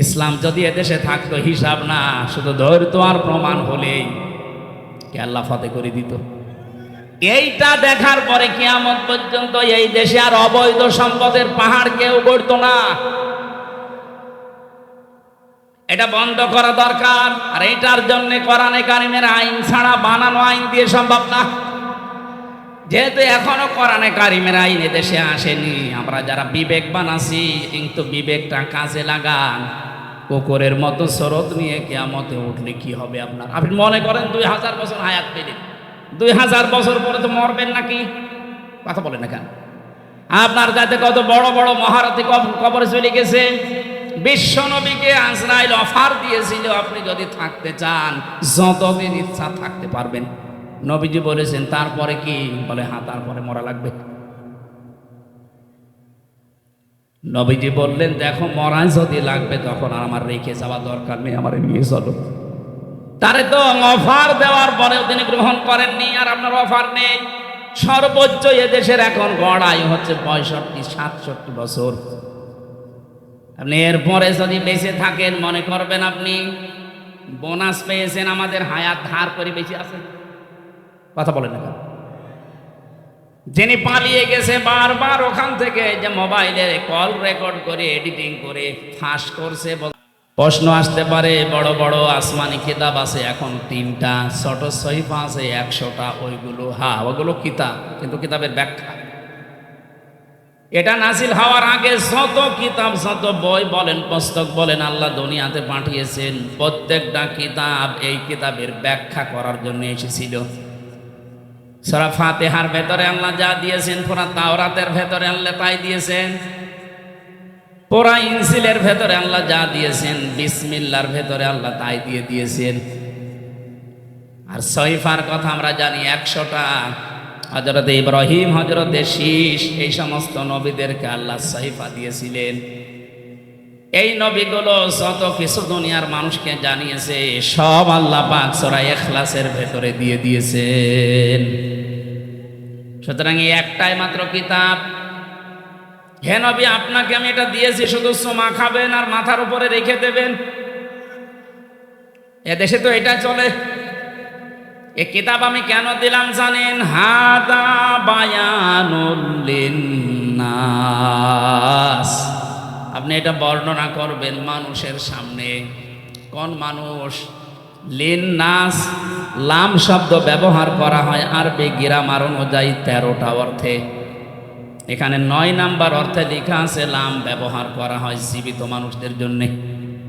ইসলাম যদি এদেশে থাকতো, হিসাব না, শুধু ধৈর্য আর প্রমাণ হলেই কে আল্লাহ ফতে করে দিত। এইটা দেখার পরে কিয়ামত পর্যন্ত এই দেশে আর অবৈধ সম্পদের পাহাড় কেউ গড়তো না। এটা বন্ধ করা দরকার। আর এটার জন্য কোরআনে কারিমের আইন ছাড়া বানানো আইন দিয়ে সম্ভব না। যেহেতু এখনো কোরআনে কারিমের আইন এদেশে আসেনি, আমরা যারা বিবেকবান আছি, কিন্তু বিবেকটা কাজে লাগান। কুকুরের মতো শরৎ নিয়ে কিয়ামতে উঠলে কি হবে আপনার? আপনি মনে করেন 2000 বছর হায়াত পেলেন, 2000 বছর পরে তো মরবেন নাকি? কথা বলেন না কেন? আপনার যাতে কত বড় বড় মহারথী কবরে চলে গেছে। বিশ্ব নবীকে আজরাইল অফার দিয়েছিল, আপনি যদি থাকতে চান যতদিন ইচ্ছা থাকতে পারবেন। নবীজি বলেছেন তারপরে কি? বলে হ্যাঁ, তারপরে মরা লাগবে। নবীজি বললেন, দেখো মরা যদি লাগবে তখন আর আমার রেখে যাওয়া দরকার নেই, আমার নিয়ে চলো। তারে তো অফার দেওয়ার পরেও তিনি গ্রহণ করেননি, আর আপনার অফার নেই। সর্বোচ্চ এদেশের এখন গড় আয়ু হচ্ছে 65-67 বছর। আপনি এরপরে যদি বেঁচে থাকেন, মনে করবেন আপনি বোনাস পেয়েছেন, আমাদের হায়াত ধার করে বেঁচে আছেন। কথা বলেন না। যিনি পালিয়ে গেছে বারবার ওখান থেকে, যে মোবাইলে কল রেকর্ড করে এডিটিং করে ফাঁস করছে। প্রশ্ন আসতে পারে, বড় বড় আসমানি কিতাব আছে এখন 3টা, ছোট সহিফা আছে 100টা, ওইগুলো হ্যাঁ ওগুলো কিতাব, কিন্তু কিতাবের ব্যাখ্যা। এটা নাজিল হওয়ার আগে যত কিতাব, যত বই বলেন, পুস্তক বলেন, আল্লাহ দুনিয়াতে পাঠিয়েছেন, প্রত্যেকটা কিতাব এই কিতাবের ব্যাখ্যা করার জন্য এসেছিল। সূরা ফাতিহার ভেতরে আল্লাহ যা দিয়েছেন, পুরা তাওরাতের ভেতরে আল্লাহ তাই দিয়েছেন, পুরা ইনজিলের ভেতরে আল্লাহ যা দিয়েছেন, বিসমিল্লাহর ভেতরে আল্লাহ তাই দিয়ে দিয়েছেন। আর সহিফার কথা আমরা জানি 100টা। হযরত ইব্রাহিম, হযরত শীস, এই সমস্ত নবীদেরকে আল্লাহ সহিফা দিয়েছিলেন। এই নবীগুলো যত কিছু দুনিয়ার মানুষকে জানিয়েছে সব আল্লাহ পাক সূরা ইখলাসের ভেতরে দিয়ে দিয়েছেন। সুতরাং এই একটাই মাত্র কিতাব। হে নবী, আপনাকে আমি এটা দিয়েছি, শুধু সোমা খাবেন আর মাথার উপরে রেখে দেবেন। এদেশে তো এটা চলে। এই কিতাব আমি কেন দিলাম জানেন? হাদা বায়ানুল লিন্নাস। আপনি এটা বর্ণনা করবেন মানুষের সামনে। কোন মানুষ? লিন্নাস। লাম শব্দ ব্যবহার করা হয় আরবি গ্রামার অনুযায়ী 13টা অর্থে। এখানে 9 নাম্বার অর্থে লেখা আছে লাম ব্যবহার করা হয় জীবিত মানুষদের জন্য।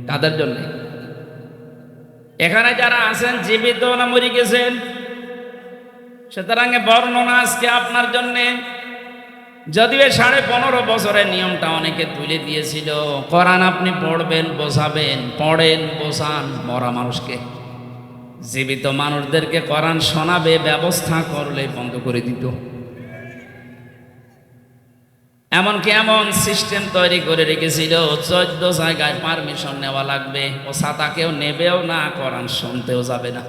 কাদের জন্য? এখানে যারা আছেন জীবিত না মরে গেছেন। সুতরাং বর্ণনা আজকে আপনার জন্য। যদিও 15.5 বছরের নিয়মটা অনেকে তুলে দিয়েছিল। কোরআন আপনি পড়বেন, বোঝাবেন, পড়েন, বোঝান মরা মানুষকে। জীবিত মানুষদেরকে কোরআন শোনাবে ব্যবস্থা করলে বন্ধ করে দিত। এমনকি এমন সিস্টেম তৈরি করে রেখেছিল 14 জায়গায় পারমিশন নেওয়া লাগবে। ও ছাতা কেউ নেবেও না, কোরআন শুনতেও যাবে না।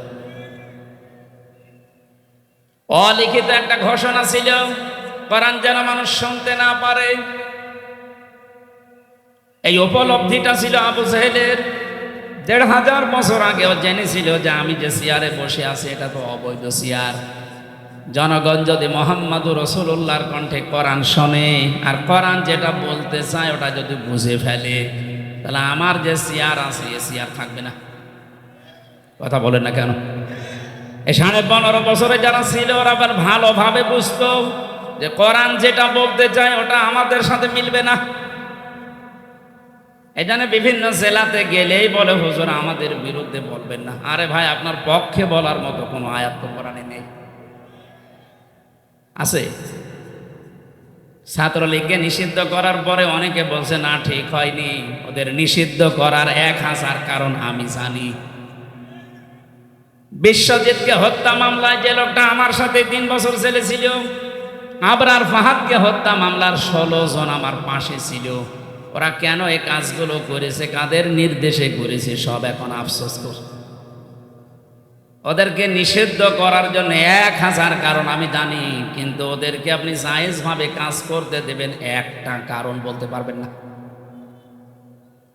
অলিখিত একটা ঘোষণা ছিল, কোরআন যেন মানুষ শুনতে না পারে। এই উপলব্ধিটা ছিল আবু জেহেলের। 1500 বছর আগেও জেনেছিল যে আমি যে চেয়ারে বসে আছি এটা তো অবৈধ চেয়ার। জনগণ যদি মুহাম্মদুর রাসূলুল্লাহর কণ্ঠে কোরআন শোনে আর কোরআন যেটা বলতে চায় ওটা যদি বুঝে ফেলে, তাহলে আমার যে চেয়ার আছে এ চেয়ার থাকবে না। কথা বলেন না কেন? এই 15.5 বছরে যারা ছিল ওরা আবার ভালোভাবে বুঝতো যে কোরআন যেটা বলতে চায় ওটা আমাদের সাথে মিলবে না। এই জন্য বিভিন্ন জেলাতে গেলেই বলে, হুজুর আমাদের বিরুদ্ধে বলবেন না। আরে ভাই, আপনার পক্ষে বলার মতো কোনো আয়াত তো কোরআনে নেই। আছে? ছাত্রলীগকে নিষিদ্ধ করার পরে অনেকে বলছে না ঠিক হয়নি। ওদের নিষিদ্ধ করার 1000 কারণ আমি জানি। বিশ্বজিৎকে হত্যা মামলায় যে লোকটা আমার সাথে 3 বছর জেলে ছিল, আবরার ফাহাদকে হত্যা মামলার 16 জন আমার পাশে ছিল। ওরা কেন এই কাজগুলো করেছে, কাদের নির্দেশে করেছে, সব এখন আফসোস করছে। ওদেরকে নিষিদ্ধ করার জন্য 1000 কারণ আমি জানি, কিন্তু ওদেরকে আপনি জায়েজ ভাবে কাজ করতে দেবেন একটা কারণ বলতে পারবেন না।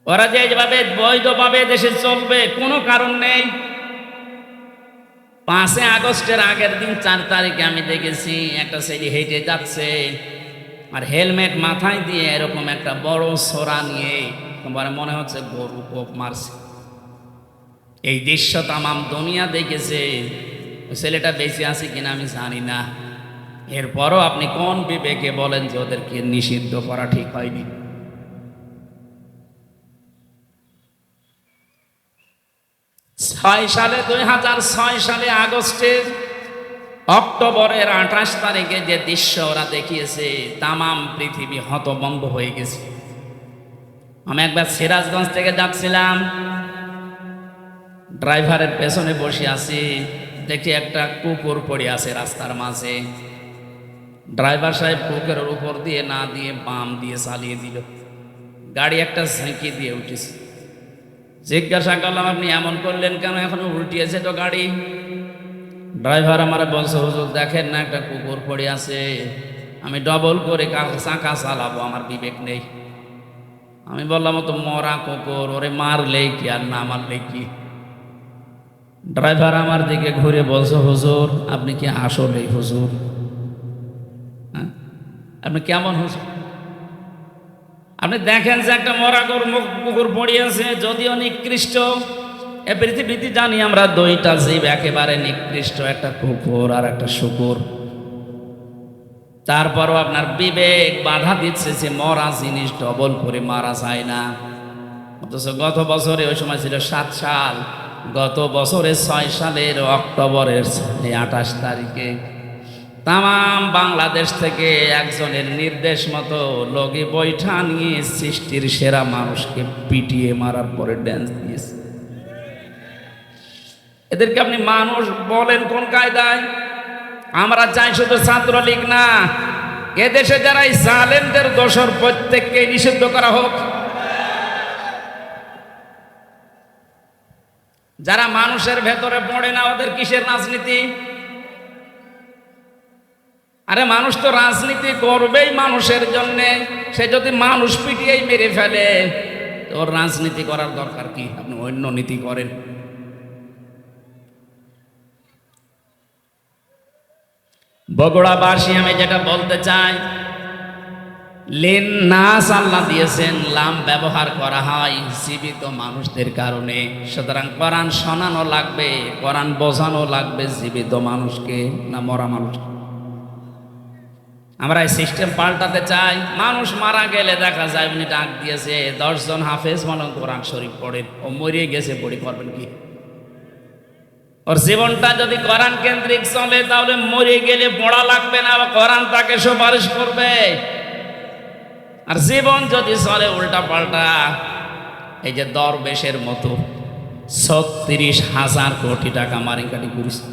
ওরা যেভাবে বৈধভাবে দেশে চলবে কোনো কারণ নেই। 5 আগস্টের আগের দিন 4 তারিখে আমি দেখেছি একটা ছেলে হেঁটে যাচ্ছে আর হেলমেট মাথায় দিয়ে এরকম একটা বড় ছোরা নিয়ে, তোমার মনে হচ্ছে গরু কোপ মারছে। এই দৃশ্য তামাম দুনিয়া দেখেছে। ছেলেটা বেঁচে আছে কিনা আমি জানি না। এরপরও আপনি কোন বিবেকে বলেন যে ওদেরকে নিষিদ্ধ করা ঠিক হয়নি? সালে 2006 সালে আগস্টের অক্টোবরের 28 তারিখে যে দৃশ্য ওরা দেখিয়েছে, তামাম পৃথিবী হতভম্ব হয়ে গেছে। আমি একবার সিরাজগঞ্জ থেকে যাচ্ছিলাম, ড্রাইভারের পেছনে বসে আছি, দেখি একটা কুকুর পড়ে আছে রাস্তার মাঝে। ড্রাইভার সাহেব কুকুরের উপর দিয়ে না দিয়ে বাম দিয়ে চালিয়ে দিল। গাড়ি একটা ঝেঁকি দিয়ে উঠেছে। জিজ্ঞাসা করলাম, আপনি এমন করলেন কেন? এখন উল্টিয়েছে তো গাড়ি। ড্রাইভার আমার বলছে, হুজুর দেখেন না একটা কুকুর পড়ে আছে, আমি ডবল করে চাকা চালাবো, আমার বিবেক নেই। আমি বললাম, তো মরা কুকুর, ওরে মারলেই কি আর না মারলেই কি? ড্রাইভার আমার দিকে ঘুরে বলছে, হুজুর আপনি কি আসলেই হুজুর? হ্যাঁ, আপনি কেমন হুজুর? আপনি দেখেন যে একটা মরা কুকুর পড়িয়েছে, যদিও নিকৃষ্ট। এ পৃথিবীতে জানি আমরা দুইটা জীব একেবারে নিকৃষ্ট, একটা কুকুর আর একটা শুকুর। তারপরও আপনার বিবেক বাধা দিচ্ছে যে মরা জিনিস ডবল করে মারা যায় না। অথচ গত বছরে, ওই সময় ছিল 7 সাল, গত বছরে 6 সালের অক্টোবরের 28 তারিখে তাম বাংলাদেশ থেকে একজনের নির্দেশ মতো লগি বৈঠা নিয়ে সৃষ্টির সেরা মানুষকে পিটিয়ে মারার পরে ড্যান্স দিয়েছে। এদেরকে আপনি মানুষ বলেন কোন কায়দায়? আমরা চাই শুধু ছাত্রলীগ না, এদেশে যারা এই জালেমদের দোষর প্রত্যেককে নিষিদ্ধ করা হোক। যারা মানুষের ভেতরে পড়ে না, ওদের কিসের রাজনীতি? আরে মানুষ তো রাজনীতি করবেই মানুষের জন্যে। সে যদি মানুষ পিটিয়েই মেরে ফেলে, ওর রাজনীতি করার দরকার কি? আপনি অন্য নীতি করেন। বগুড়াবাসী, আমি যেটা বলতে চাই, লিন নাস আল্লাহ দিয়েছেন, লাম ব্যবহার করা হয় জীবিত মানুষদের কারণে। সুতরাং কোরআন শোনানো লাগবে, কোরআন বোঝানো লাগবে জীবিত মানুষকে, না মরা মানুষ। আমরা এই সিস্টেম পাল্টাতে চাই। মানুষ মারা গেলে দেখা যায় উনি ডাক দিয়েছে 10 জন হাফেজ মনে কোরআন শরীফ পড়েন, ও মরিয়ে গেছে, পড়ি করবেন কি? ওর জীবনটা যদি কোরআন কেন্দ্রিক চলে, তাহলে মরে গেলে পড়া লাগবে না, কোরআন তাকে সুপারিশ করবে। আর জীবন যদি চলে উল্টা পাল্টা, এই যে দরবেশের মতো 36,000 কোটি টাকা মারিকাটি করেছে,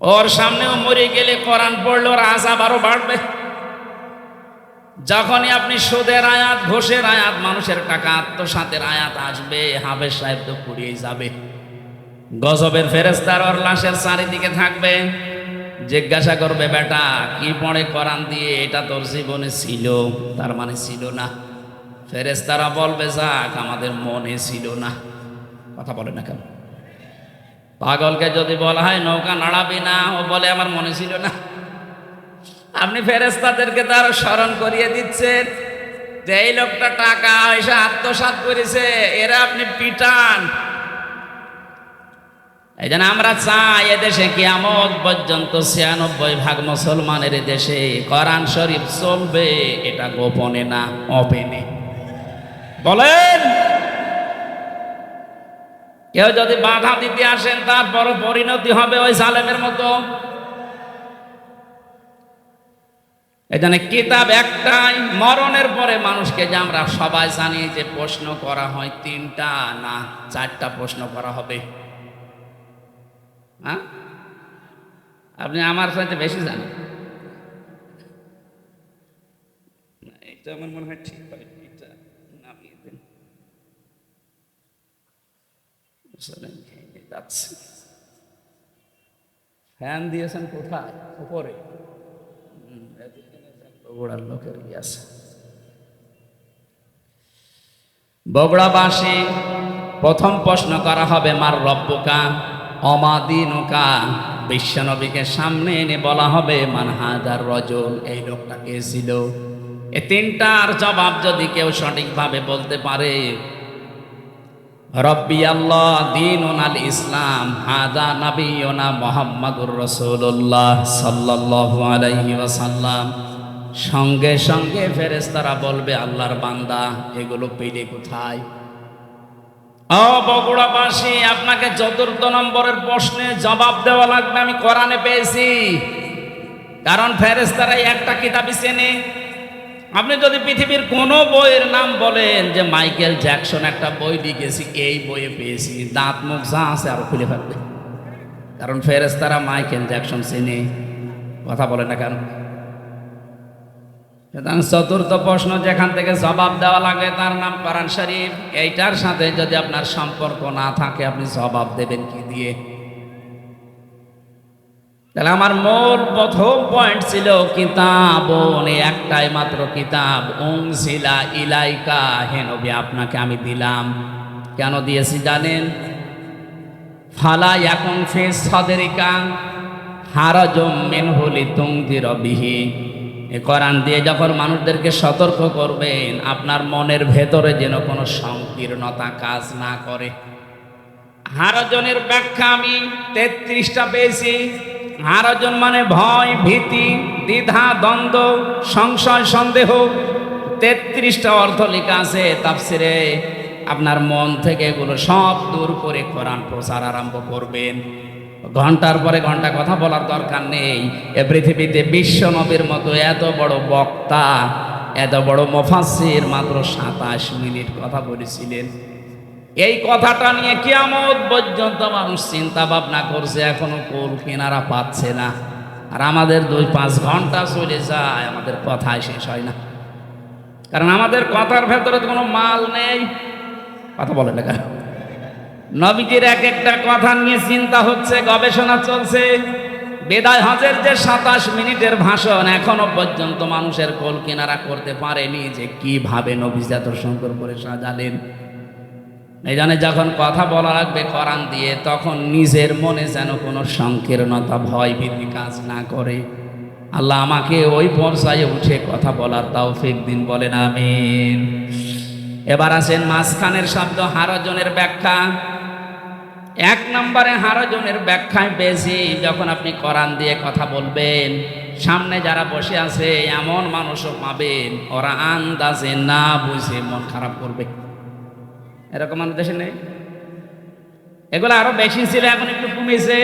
ওর সামনেও মরে গেলে কোরআন পড়লে ওর আযাব আরো বাড়বে। যখনই আপনি সুদের আয়াত, ঘোষের আয়াত, মানুষের টাকা আত্মসাতের আয়াত আসবে, হাফেজ সাহেব তো পুড়িয়ে যাবে। গজবের ফেরেশতার ওর লাশের চারিদিকে থাকবে, জিজ্ঞাসা করবে, বেটা কি পড়ে কোরআন দিয়ে? এটা তোর জীবনে ছিল, তার মানে ছিল না। ফেরেশতারা বলবে, যাক আমাদের মনে ছিল না। কথা বলে না কেন? পাগলকে যদি বলা হয় নৌকা নাড়াবি না, ও বলে আমার মনে ছিল না। আপনি ফেরেশতাদেরকে তার স্মরণ করিয়ে দিচ্ছেন যে এই লোকটা টাকা পয়সা আত্মসাৎ করেছে, এরা আপনি পিটান। এই জন্য আমরা চাই এদেশে কিয়ামত পর্যন্ত 96% মুসলমানের দেশে কোরআন শরীফ চলবে, এটা গোপনে না, ওপেনে। বলেন, কেউ যদি বাধা দিতে আসেন, তারপরও পরিণতি হবে ওই জালেমের মতো। এই জন্য কিতাব একটাই, মরণের পরে মানুষকে যে আমরা সবাই জানি যে প্রশ্ন করা হয় 3টা না 4টা প্রশ্ন করা হবে। হ্যাঁ, আপনি আমার সাথে বেশি জানেন। এটা আমার মনে হয় ঠিক হয়, এটা নামিয়ে দেন। ফ্যান দিয়েছেন কোথায়? উপরে। বগুড়ার লোকের আছে। বগুড়াবাসী, প্রথম প্রশ্ন করা হবে মার রব্বুকা অমাদিনুকা। বিশ্বনবীকে সামনে এনে বলা হবে মান হাদার রজুল, এই লোকটা কে ছিল? এই 3টার জবাব যদি কেউ সঠিকভাবে বলতে পারে, রব্বি আল্লাহ দীনুন আল ইসলাম হাদা নবিয়ুনা মুহাম্মাদুর রাসূলুল্লাহ সাল্লাল্লাহু আলাইহি ওয়াসাল্লাম, সঙ্গে সঙ্গে ফেরেশতারা বলবে, আল্লাহর বান্দা এগুলো পেলে কোথায়? ও বগুড়াবাসী, আপনাকে 4th নম্বরের প্রশ্নে জবাব দেওয়া লাগবে আমি কোরআনে পেয়েছি। কারণ ফেরেশতারা একটা কিতাবই চেনে। আপনি যদি পৃথিবীর কোনো বইয়ের নাম বলেন যে মাইকেল জ্যাকসন একটা বই লিখেছি, এই বইয়ে পেয়েছি, দাঁত মুখ যা আছে আরো খুলে ফেলবে। কারণ ফেরেশতারা মাইকেল জ্যাকসন চেনে। কথা বলে না কেন? 4th প্রশ্ন যেখান থেকে জবাব দেওয়া লাগে তার নাম কোরআন শরীফ। এইটার সাথে যদি আপনার সম্পর্ক না থাকে, আপনি জবাব দেবেন কি দিয়ে? তাহলে আমার মূল প্রথম পয়েন্ট ছিল কিতাব, একটাই মাত্র কিতাব, উনজিলা ইলাইকা, হে নবী আপনাকে আমি দিলাম। কেন দিয়েছি জানেন? ফালা ইয়াকুন ফি সাদরিকা হারাজুম মিনহু লিতুনযিরা বিহি। এই কোরআন দিয়ে যখন মানুষদেরকে সতর্ক করবেন, আপনার মনের ভেতরে যেন কোনো সংকীর্ণতা কাজ না করে। হারাজনের ব্যাখ্যা আমি 33টা পেয়েছি। হারাজন মানে ভয়, ভীতি, দ্বিধা, দ্বন্দ্ব, সংশয়, সন্দেহ। 33টা অর্থ লেখা আছে তাফসিরে। আপনার মন থেকে এগুলো সব দূর করে কোরআন প্রচার আরম্ভ করবেন। ঘন্টার পরে ঘন্টা কথা বলার দরকার নেই। এ পৃথিবীতে বিশ্ব নবীর মতো এত বড় বক্তা, এত বড় মুফাসসির মাত্র 27 মিনিট কথা বলেছিলেন। এই কথাটা নিয়ে কিয়ামত পর্যন্ত মানুষ চিন্তা ভাবনা করছে, এখনো কোল কিনারা পাচ্ছে না। আর আমাদের 2-5 ঘন্টা চলে যায়, আমাদের কথাই শেষ হয় না। কারণ আমাদের কথার ভেতরে কোনো মাল নেই। কথা বলে না কেন? নবীজির এক একটা কথা নিয়ে চিন্তা হচ্ছে, গবেষণা চলছে। বিদায় হজের যে 27 মিনিটের ভাষণ, এখনো পর্যন্ত মানুষের কোল কিনারা করতে পারেনি যে কিভাবে নবীজি এত সুন্দর করে সাজালেন। এই জন্য যখন কথা বলা লাগবে কোরআন দিয়ে, তখন নিজের মনে যেন কোনো সংকীর্ণতা, ভয় ভীতি কাজ না করে। আল্লাহ আমাকে ওই পর্যায়ে উঠে কথা বলার তৌফিক দিন, বলেন আমিন। এবার আসেন মাঝখানের শব্দ হারাজনের ব্যাখ্যা। 1 নম্বরে হারাজনের ব্যাখ্যায় বেশি, যখন আপনি কোরআন দিয়ে কথা বলবেন, সামনে যারা বসে আছে এমন মানুষও পাবেন, ওরা আন্দাজে না বুঝে মন খারাপ করবে। এরকম আমাদের দেশে নেই? এগুলো আরো বেশি ছিল, এখন একটু কমেছে।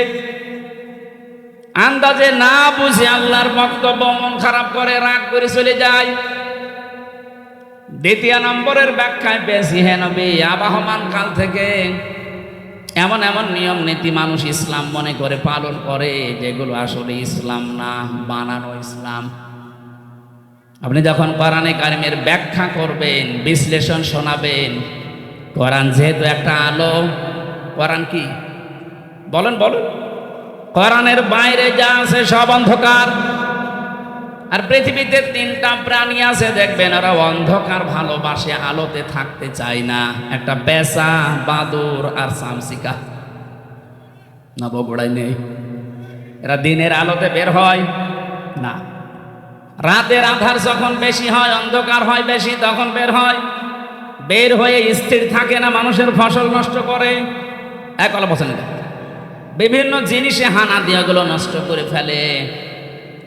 আন্দাজে না বুঝে আল্লাহর বক্তব্য মন খারাপ করে, রাগ করে চলে যায়। 2 নম্বরের ব্যাখ্যায় বেশি, হে নবী, আবাহমান কাল থেকে এমন এমন নিয়ম নীতি মানুষ ইসলাম মনে করে পালন করে, যেগুলো আসলে ইসলাম না, বানানো ইসলাম। আপনি যখন কোরআনে কারিমের ব্যাখ্যা করবেন, বিশ্লেষণ শোনাবেন, কোরআন যেহেতু একটা আলো, কোরআন কি বলেন বলেন, কোরআনের বাইরে যা আছে সব অন্ধকার। আর পৃথিবীতে 3টা প্রাণী আছে, দেখবেন ওরা অন্ধকার ভালোবাসে, আলোতে থাকতে চায় না। একটা পেঁচা, বাদুর আর চামচিকা। না বগুড়ায় নেই? এরা দিনের আলোতে বের হয় না, রাতের আধার যখন বেশি হয়, অন্ধকার হয় বেশি, তখন বের হয়। বের হয়ে স্থির থাকে না, মানুষের ফসল নষ্ট করে। একলা বসে না, বিভিন্ন জিনিসে হানা দিয়ে ওগুলো নষ্ট করে ফেলে।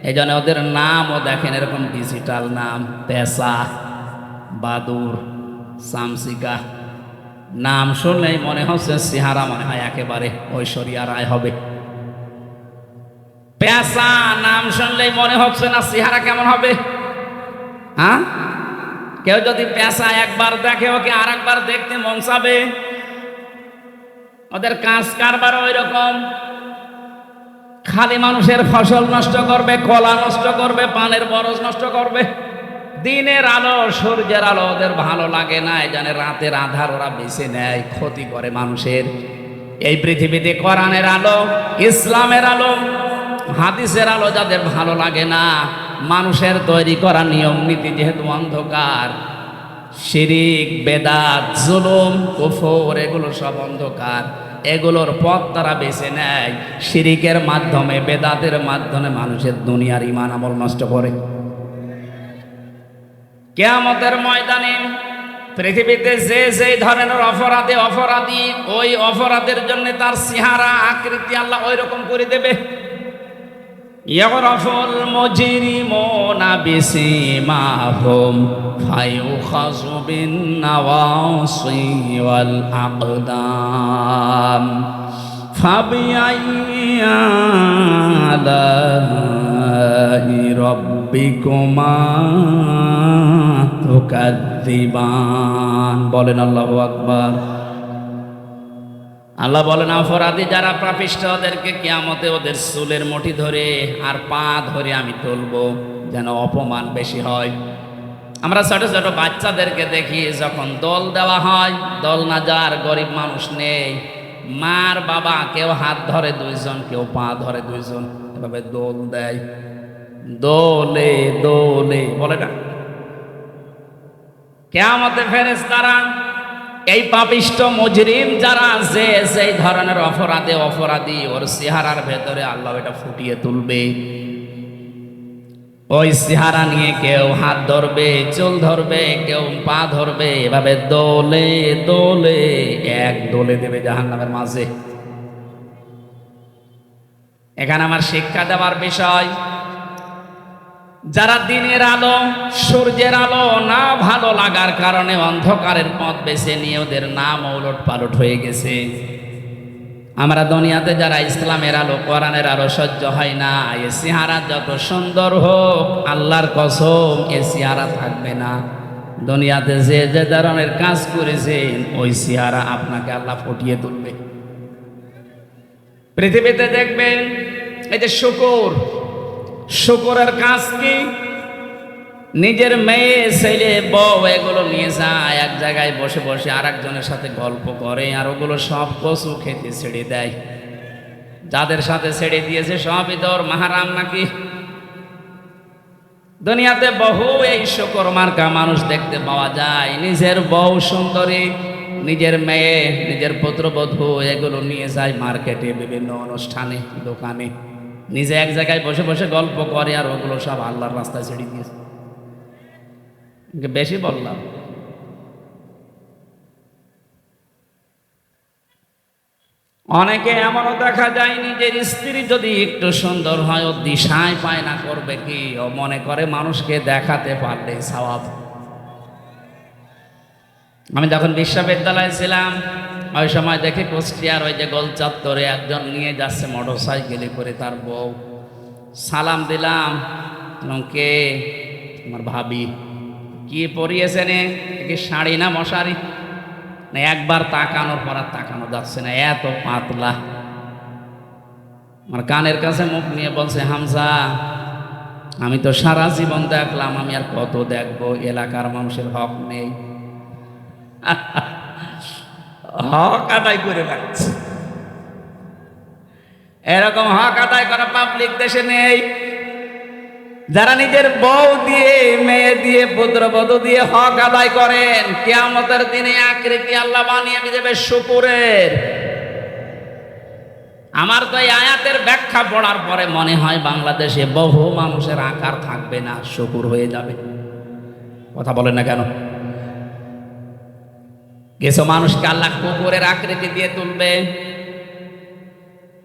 এই জন্য ওদের নামও দেখেন এরকম ডিজিটাল নাম, পেঁচা, বাদুর, চামচিকা। নাম শুনলেই মনে হচ্ছে চেহারা মনে হয় একেবারে ঐশ্বরিয়া রায় হবে। পেঁচা নাম শুনলেই মনে হচ্ছে না চেহারা কেমন হবে। হ্যাঁ, কেউ যদি পেঁচা একবার দেখে, ওকে আর একবার দেখতে মন চাবে। ওদের কাজ কারবার ওই রকম, খালি মানুষের ফসল নষ্ট করবে, কলা নষ্ট করবে, পানের বরজ নষ্ট করবে। দিনের আলো, সূর্যের আলো ওদের ভালো লাগে না, এই জন্য রাতের আধার ওরা বেছে নেয়, ক্ষতি করে মানুষের। এই পৃথিবীতে কোরআনের আলো, ইসলামের আলো, হাদিসের আলো যাদের ভালো লাগে না, মানুষের তৈরি করা নিয়ম নীতি যেহেতু অন্ধকার, শিরিক, বেদাত, জুলুম, কুফর, এগুলো সব অন্ধকার। এগুলোর পথ তারা বেছে নেয়, শিরিকের মাধ্যমে, বেদাতের মাধ্যমে মানুষের দুনিয়ার ঈমান আমল নষ্ট করে। কিয়ামতের ময়দানে পৃথিবীতে যে যে ধরনের অপরাধী, ওই অপরাধের জন্য তার চেহারা, আকৃতি আল্লাহ ওই রকম করে দেবে। ইয়াগরাফুল মুজরিমুনা বিসিমাহুম ফায়ুখাযু বিন নাওয়াসি ওয়াল আকদাম ফাবিআইয়ি আলাহি রাব্বিকুমা তুকাযযিবান। বলেন আল্লাহু আকবার। আল্লাহ বলেন, অপরাধী যারা পাপিষ্ঠ, ওদেরকে কিয়ামতে ওদের চুলের মুঠি ধরে আর পা ধরে আমি তুলবো, যেন অপমান বেশি হয়। আমরা ছোট ছোট বাচ্চাদেরকে দেখি, যখন দোল দেওয়া হয়, দোল না যার গরিব মানুষ নেই, মার বাবা কেউ হাত ধরে 2 জন, কেউ পা ধরে 2 জন, এভাবে দোল দেয়। দোলে দোলে বলে না। কিয়ামতে ফেরেশতারা এই পাপিষ্ট মুজরিম যারা আছে সেই ধরনের অপরাধী ওর চেহারার ভেতরে আল্লাহ এটা ফুটিয়ে তুলবে। ওই চেহারা নিয়ে কেউ হাত ধরবে, চুল ধরবে, কেউ পা ধরবে, এভাবে দোলে দোলে এক দোলে দেবে জাহান্নামের মাঝে। এখানে আমার শিক্ষা দেওয়ার বিষয়, যারা দিনের আলো সূর্যের আলো না ভালো লাগার কারণে অন্ধকারের পথ বেছে নিয়ে ওদের নাম ওলট পালট হয়ে গেছে। আমরা দুনিয়াতে যারা ইসলামের আলো কোরআনের আলো সহ্য হয় না, এ চেহারা যত সুন্দর হোক আল্লাহর কসম এ চেহারা থাকবে না। দুনিয়াতে যে যে ধরনের কাজ করেছেন ওই চেহারা আপনাকে আল্লাহ ফুটিয়ে তুলবে। পৃথিবীতে দেখবেন এই যে শুকরের কাজ কি, নিজের মেয়ে ছেলে বউ এগুলো নিয়ে যায় এক জায়গায় বসে বসে আর একজনের সাথে গল্প করে, আর ওগুলো সব কচু খেতে ছেড়ে দেয়। যাদের সাথে ছেড়ে দিয়েছে সবই তোর মাহারাম নাকি। দুনিয়াতে বহু এই শুকর মার্কা মানুষ দেখতে পাওয়া যায়, নিজের বউ সুন্দরী, নিজের মেয়ে, নিজের পুত্রবধূ এগুলো নিয়ে যায় মার্কেটে, বিভিন্ন অনুষ্ঠানে, দোকানে, নিজে এক জায়গায় বসে বসে গল্প করে, আর ওগুলো সব আল্লাহর রাস্তায় ছেড়ে দিয়েছে। বেশি বললাম। অনেকে এমনও দেখা যায় নিজের স্ত্রী যদি একটু সুন্দর হয় ও দিশায় পায় না, করবে কি, ও মনে করে মানুষকে দেখাতে পারলে সওয়াব। আমি যখন বিশ্ববিদ্যালয়ে ছিলাম ওই সময় দেখি কুষ্টিয়ার ওই যে গোল চত্বরে একজন নিয়ে যাচ্ছে মোটর সাইকেলে করে তার বউ। সালাম দিলাম, কে? আমার ভাবি। কি পরিয়েছে নে, কি শাড়ি না মশারি? না একবার তাকানোর পর আর তাকানো যাচ্ছে না, এত পাতলা। আমার কানের কাছে মুখ নিয়ে বলছে, হামজা আমি তো সারা জীবন দেখলাম, আমি আর কত দেখবো, এলাকার মানুষের হক নেই। হক আদায় করে রাখছে। এরকম হক আদায় করা পাবলিক দেশে নেই। যারা নিজের বউ দিয়ে, মেয়ে দিয়ে, পুত্রবধূ দিয়ে হক আদায় করেন, কিয়ামতের দিনে আকৃতি আল্লাহ বানিয়ে দেবে শুকরের। আমার তো এই আয়াতের ব্যাখ্যা পড়ার পরে মনে হয় বাংলাদেশে বহু মানুষের আকার থাকবে না, শুকুর হয়ে যাবে। কথা বলেন না কেন? কিছু মানুষকে আল্লাহ কুকুরের আকৃতি দিয়ে তুলবে।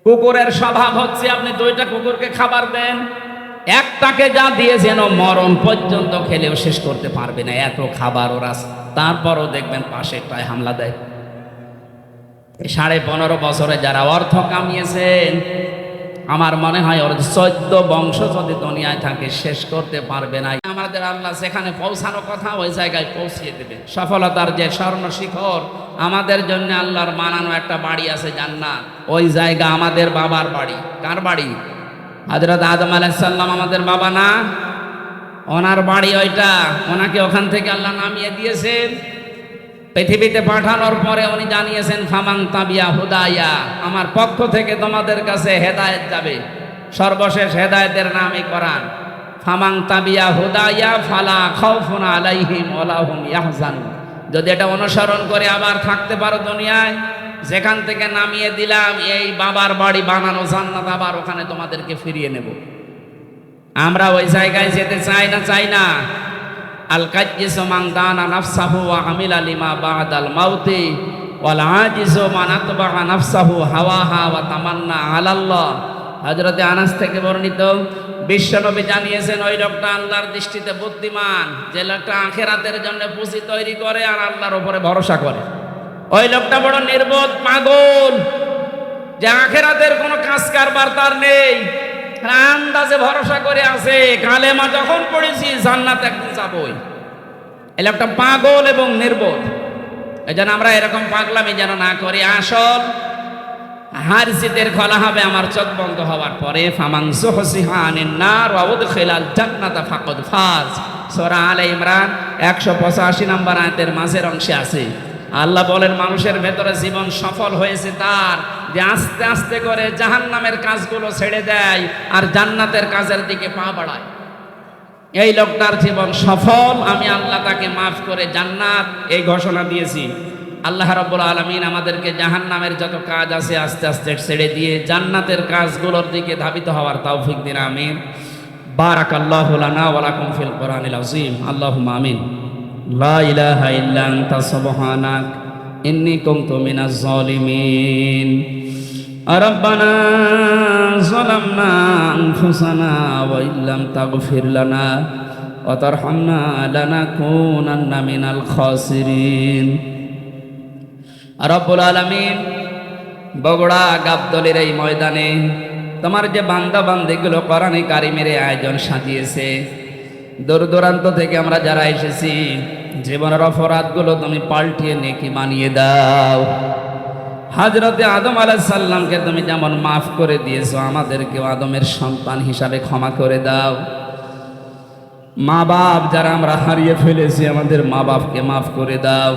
কুকুরের স্বভাব হচ্ছে আপনি দুইটা কুকুরকে খাবার দেন, একটাকে যা দিয়েছেন ও মরণ পর্যন্ত খেলেও শেষ করতে পারবে না, এত খাবার ওরা। তারপরও দেখবেন পাশেরটায় হামলা দেয়। 15.5 বছরে যারা অর্থ কামিয়েছেন, আমার মনে হয় ওর 14 বংশ যদি দুনিয়ায় থাকে শেষ করতে পারবে না। আমাদের আল্লাহ যেখানে পৌঁছানো কথা ওই জায়গায় পৌঁছিয়ে দেবে। সফলতার যে স্বর্ণ শিখর, আমাদের জন্য আল্লাহর বানানো একটা বাড়ি আছে জান্নাত। ওই জায়গা আমাদের বাবার বাড়ি। কার বাড়ি? হযরত আদম আলাইহিস সালাম আমাদের বাবা না? ওনার বাড়ি ওইটা। ওনাকে ওখান থেকে আল্লাহ নামিয়ে দিয়েছেন। পৃথিবীতে পাঠানোর পরে উনি জানিয়েছেন, ফামান তাবিয়া হুদায়া, আমার পক্ষ থেকে তোমাদের কাছে হেদায়েত যাবে। সর্বশেষ হেদায়েতের নামই কোরআন। ফামান তাবিয়া হুদায়া ফালা খাউফুন আলাইহিম ওয়ালা হুম ইয়াহজানুন। যদি এটা অনুসরণ করে আবার থাকতে পারো দুনিয়ায়, যেখান থেকে নামিয়ে দিলাম এই বাবার বাড়ি বানানো জান্নাত, আবার ওখানে তোমাদেরকে ফিরিয়ে নেব। আমরা ওই জায়গায় যেতে চাই না, চাই না। আল কাজ্জিসু মান দানা নাফসাহু ওয়া আমিলা লিমা বাদাল মাউতি ওয়াল আজিজু মান আতবাআ নাফসাহু হাওয়াহা ওয়া তামান্না আলাল্লাহ। হযরত আনাস থেকে বর্ণিত, বিশ্বনবী জানিয়েছেন ওই লোকটা আল্লাহর দৃষ্টিতে বুদ্ধিমান, যে লোকটা আখিরাতের জন্য পুঁজি তৈরি করে আর আল্লাহর উপরে ভরসা করে। ওই লোকটা বড় নির্বোধ, পাগল, যে আখিরাতের কোনো কাজ কারবার তার নেই, আন্দাজে ভরসা করে আছে, কালেমা যখন পড়েছি জান্নাত একদিন যাবই। এই লোকটা পাগল এবং নির্বোধ। এই জন্য আমরা এরকম পাগলামি যেন না করি। আসল হার জিতের খোলা হবে আমার চোখ বন্ধ হওয়ার পরে। ফামান যুহজিহা আনিন নার ওয়া উদখিলাল জান্নাতা ফাকাদ ফাজ। সূরা আলে ইমরান 185 নম্বর আয়াতের মাঝের অংশে আছে। আল্লাহ বলেন, মানুষের ভেতরে জীবন সফল হয়েছে তার, যে আস্তে আস্তে করে জাহান্নামের কাজগুলো ছেড়ে দেয় আর জান্নাতের কাজের দিকে পা বাড়ায়। এই লোকটার জীবন সফল, আমি আল্লাহ তাকে মাফ করে জান্নাত এই ঘোষণা দিয়েছি। আল্লাহ রাব্বুল আলামিন আমাদেরকে জাহান্নামের যত কাজ আছে আস্তে আস্তে ছেড়ে দিয়ে জান্নাতের কাজগুলোর দিকে ধাবিত হওয়ার তৌফিক দিন, আমিন। বারাকাল্লাহু লানা ওয়া লাকুম ফিল কোরআনিল আযীম। আল্লাহুম্মা আমিন। লা ইলাহা ইল্লা আনতা সুবহানাক ইন্নী কুনতু মিনাজ জালিমিন। রব্বানা যালামনা আনফুসানা ওয়া ইল্লাম তাগফির লানা ওয়া তারহামনা লানাকুনান্না মিনাল খাসিরিন। রব্বুল আলামিন, বগুড়া গাবতলীর এই ময়দানে তোমার যে বান্দা বান্দিগুলো কোরআনে কারিমের আয়োজন সাজিয়েছে, দূর দূরান্ত থেকে আমরা যারা এসেছি, জীবনের অপরাধগুলো তুমি পাল্টিয়ে নেকি বানিয়ে দাও। হযরতে আদম আলাইহিস সালামকে তুমি যেমন মাফ করে দিয়েছো, আমাদেরকেও আদমের সন্তান হিসাবে ক্ষমা করে দাও। মা বাপ যারা আমরা হারিয়ে ফেলেছি, আমাদের মা বাপকে মাফ করে দাও।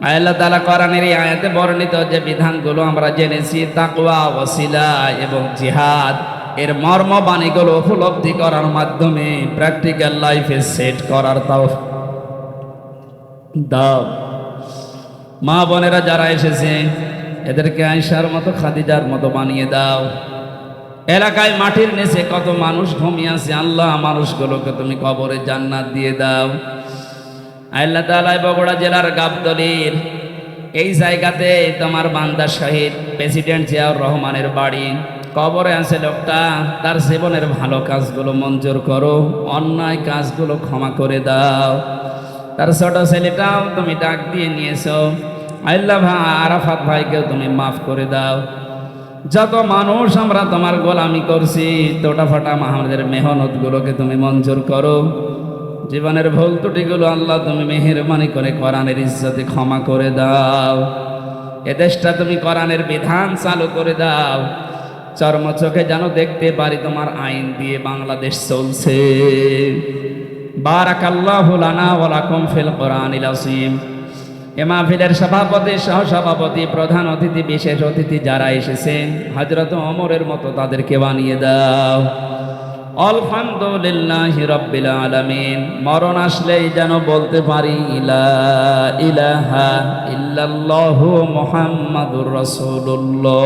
আল্লাহ তাআলা কোরআনের এই আয়াতে বর্ণিত যে বিধানগুলো আমরা জেনেছি, তাকওয়া, ওয়াসিলা এবং জিহাদ, এর মর্ম বাণীগুলো উপলব্ধি করার মাধ্যমে প্র্যাকটিক্যাল লাইফে সেট করার তাও দাও। মা বোনেরা যারা এসেছে, এদেরকে আয়েশার মতো, খাদিজার মতো বানিয়ে দাও। এলাকায় মাটির নিচে কত মানুষ ঘুমিয়ে আছে, আল্লাহ মানুষগুলোকে তুমি কবরে জান্নাত দিয়ে দাও। আল্লাহ তাআলা বগুড়া জেলার গাবতলীর এই জায়গাতে তোমার বান্দা শহীদ প্রেসিডেন্ট জিয়াউর রহমানের বাড়ি, কবরে আছে লোকটা, তার জীবনের ভালো কাজগুলো মঞ্জুর করো, অন্যায় কাজগুলো ক্ষমা করে দাও। তার ছোট ছেলেটাও তুমি ডাক দিয়ে নিয়েছো, আল্লাহ ভাই আরাফাত ভাইকেও তুমি মাফ করে দাও। যত মানুষ আমরা তোমার গোলামি করছি, তোটা ফাটা আমাদের মেহনতগুলোকে তুমি মঞ্জুর করো। জীবনের ভুল ত্রুটিগুলো আল্লাহ তুমি মেহেরবানি করে কোরআনের ইজ্জতে ক্ষমা করে দাও। এ দেশটা তুমি কোরআনের বিধান চালু করে দাও, চর্ম চোখে যেন দেখতে পারি তোমার আইন দিয়ে বাংলাদেশ চলছে। বারাকাল্লাহু লানা ওয়া লাকুম ফিল কোরআনিল আযীম। এ মাহফিলের সভাপতি, সহসভাপতি, প্রধান অতিথি, বিশেষ অতিথি যারা এসেছেন, হযরত ওমরের মতো তাদেরকে বানিয়ে দাও। আলহামদুলিল্লাহি রাব্বিল আলামিন। মরণ আসলেই যেন বলতে পারি লা ইলাহা ইল্লাল্লাহু মুহাম্মাদুর রাসূলুল্লাহ।